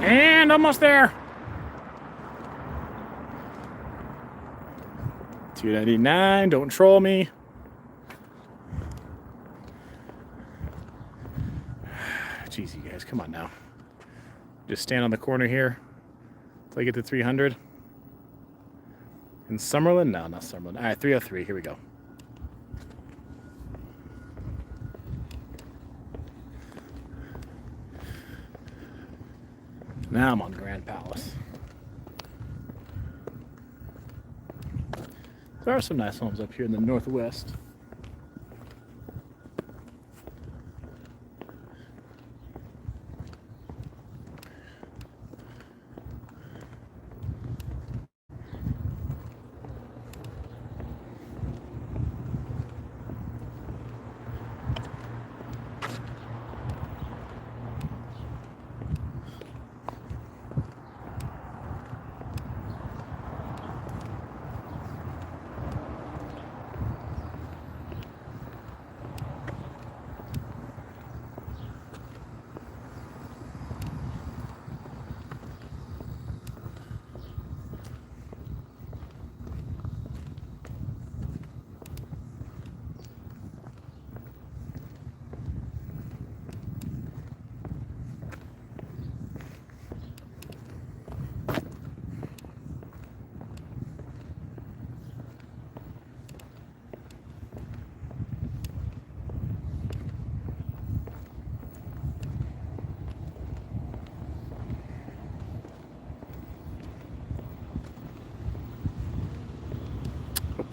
And almost there. $2.99. Don't troll me. Jeez, you guys, come on now. Just stand on the corner here till I get to 300. In Summerlin? No, not Summerlin. All right, 303. Here we go. Now I'm on Grand Palace. There are some nice homes up here in the northwest.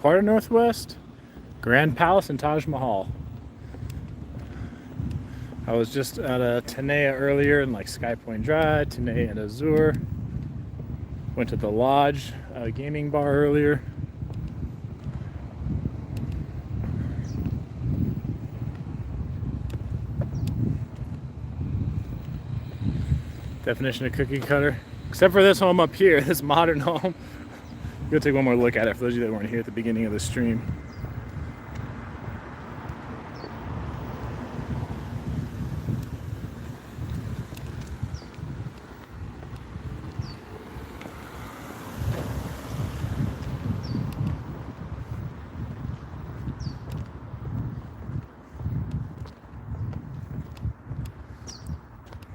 part of Northwest? Grand Palace and Taj Mahal. I was just at a Tenaya earlier in like Sky Point Drive, Tenaya and Azure. Went to the Lodge gaming bar earlier. Definition of cookie cutter. Except for this home up here, this modern home. Go take one more look at it for those of you that weren't here at the beginning of the stream.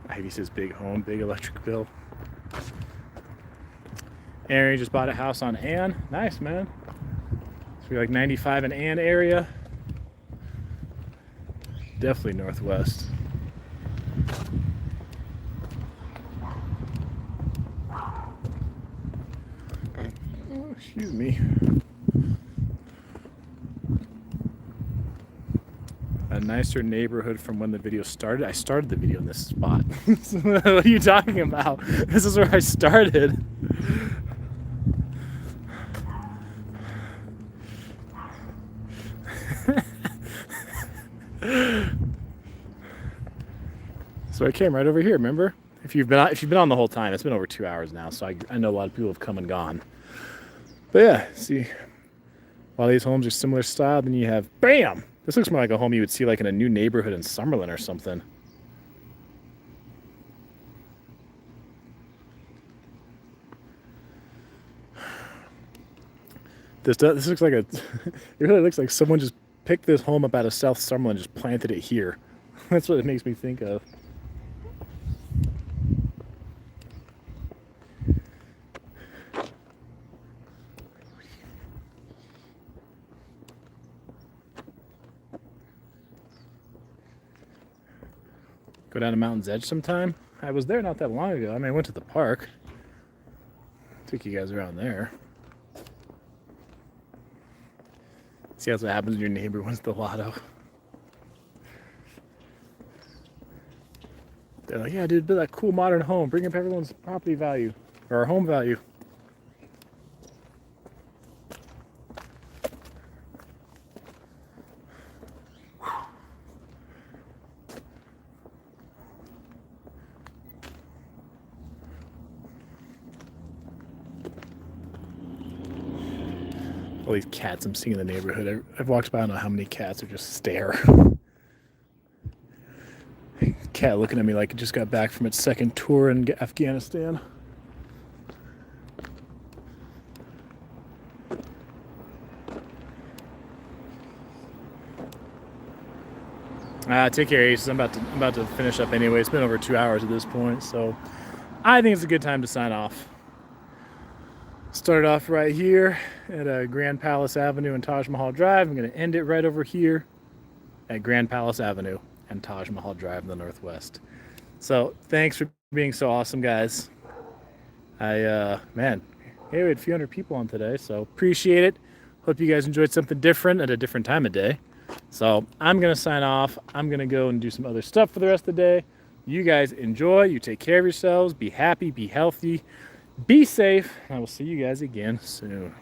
Ivy says big home, big electric bill. Aaron just bought a house on Ann. Nice, man. So we're like 95 in Ann area. Definitely Northwest. Oh, excuse me. A nicer neighborhood from when the video started. I started the video in this spot. What are you talking about? This is where I started. So I came right over here, remember? If you've been on the whole time, it's been over 2 hours now, so I know a lot of people have come and gone. But yeah, see, while these homes are similar style, then you have, bam! This looks more like a home you would see like in a new neighborhood in Summerlin or something. This looks like it really looks like someone just picked this home up out of South Summerlin and just planted it here. That's what it makes me think of. Go down to Mountain's Edge sometime. I was there not that long ago. I mean, I went to the park. Took you guys around there. See that's what happens when your neighbor wins the lotto. They're like, yeah, dude, build that cool modern home. Bring up everyone's property value or home value. All these cats I'm seeing in the neighborhood. I've walked by, I don't know how many cats are just stare. Cat looking at me like it just got back from its second tour in Afghanistan. Take care, Ace. I'm about to finish up anyway. It's been over 2 hours at this point, so I think it's a good time to sign off. Started off right here at Grand Palace Avenue and Taj Mahal Drive. I'm going to end it right over here at Grand Palace Avenue and Taj Mahal Drive in the Northwest. So thanks for being so awesome, guys. Man, hey, we had a few hundred people on today, so appreciate it. Hope you guys enjoyed something different at a different time of day. So I'm going to sign off. I'm going to go and do some other stuff for the rest of the day. You guys enjoy. You take care of yourselves. Be happy. Be healthy. Be safe. I will see you guys again soon.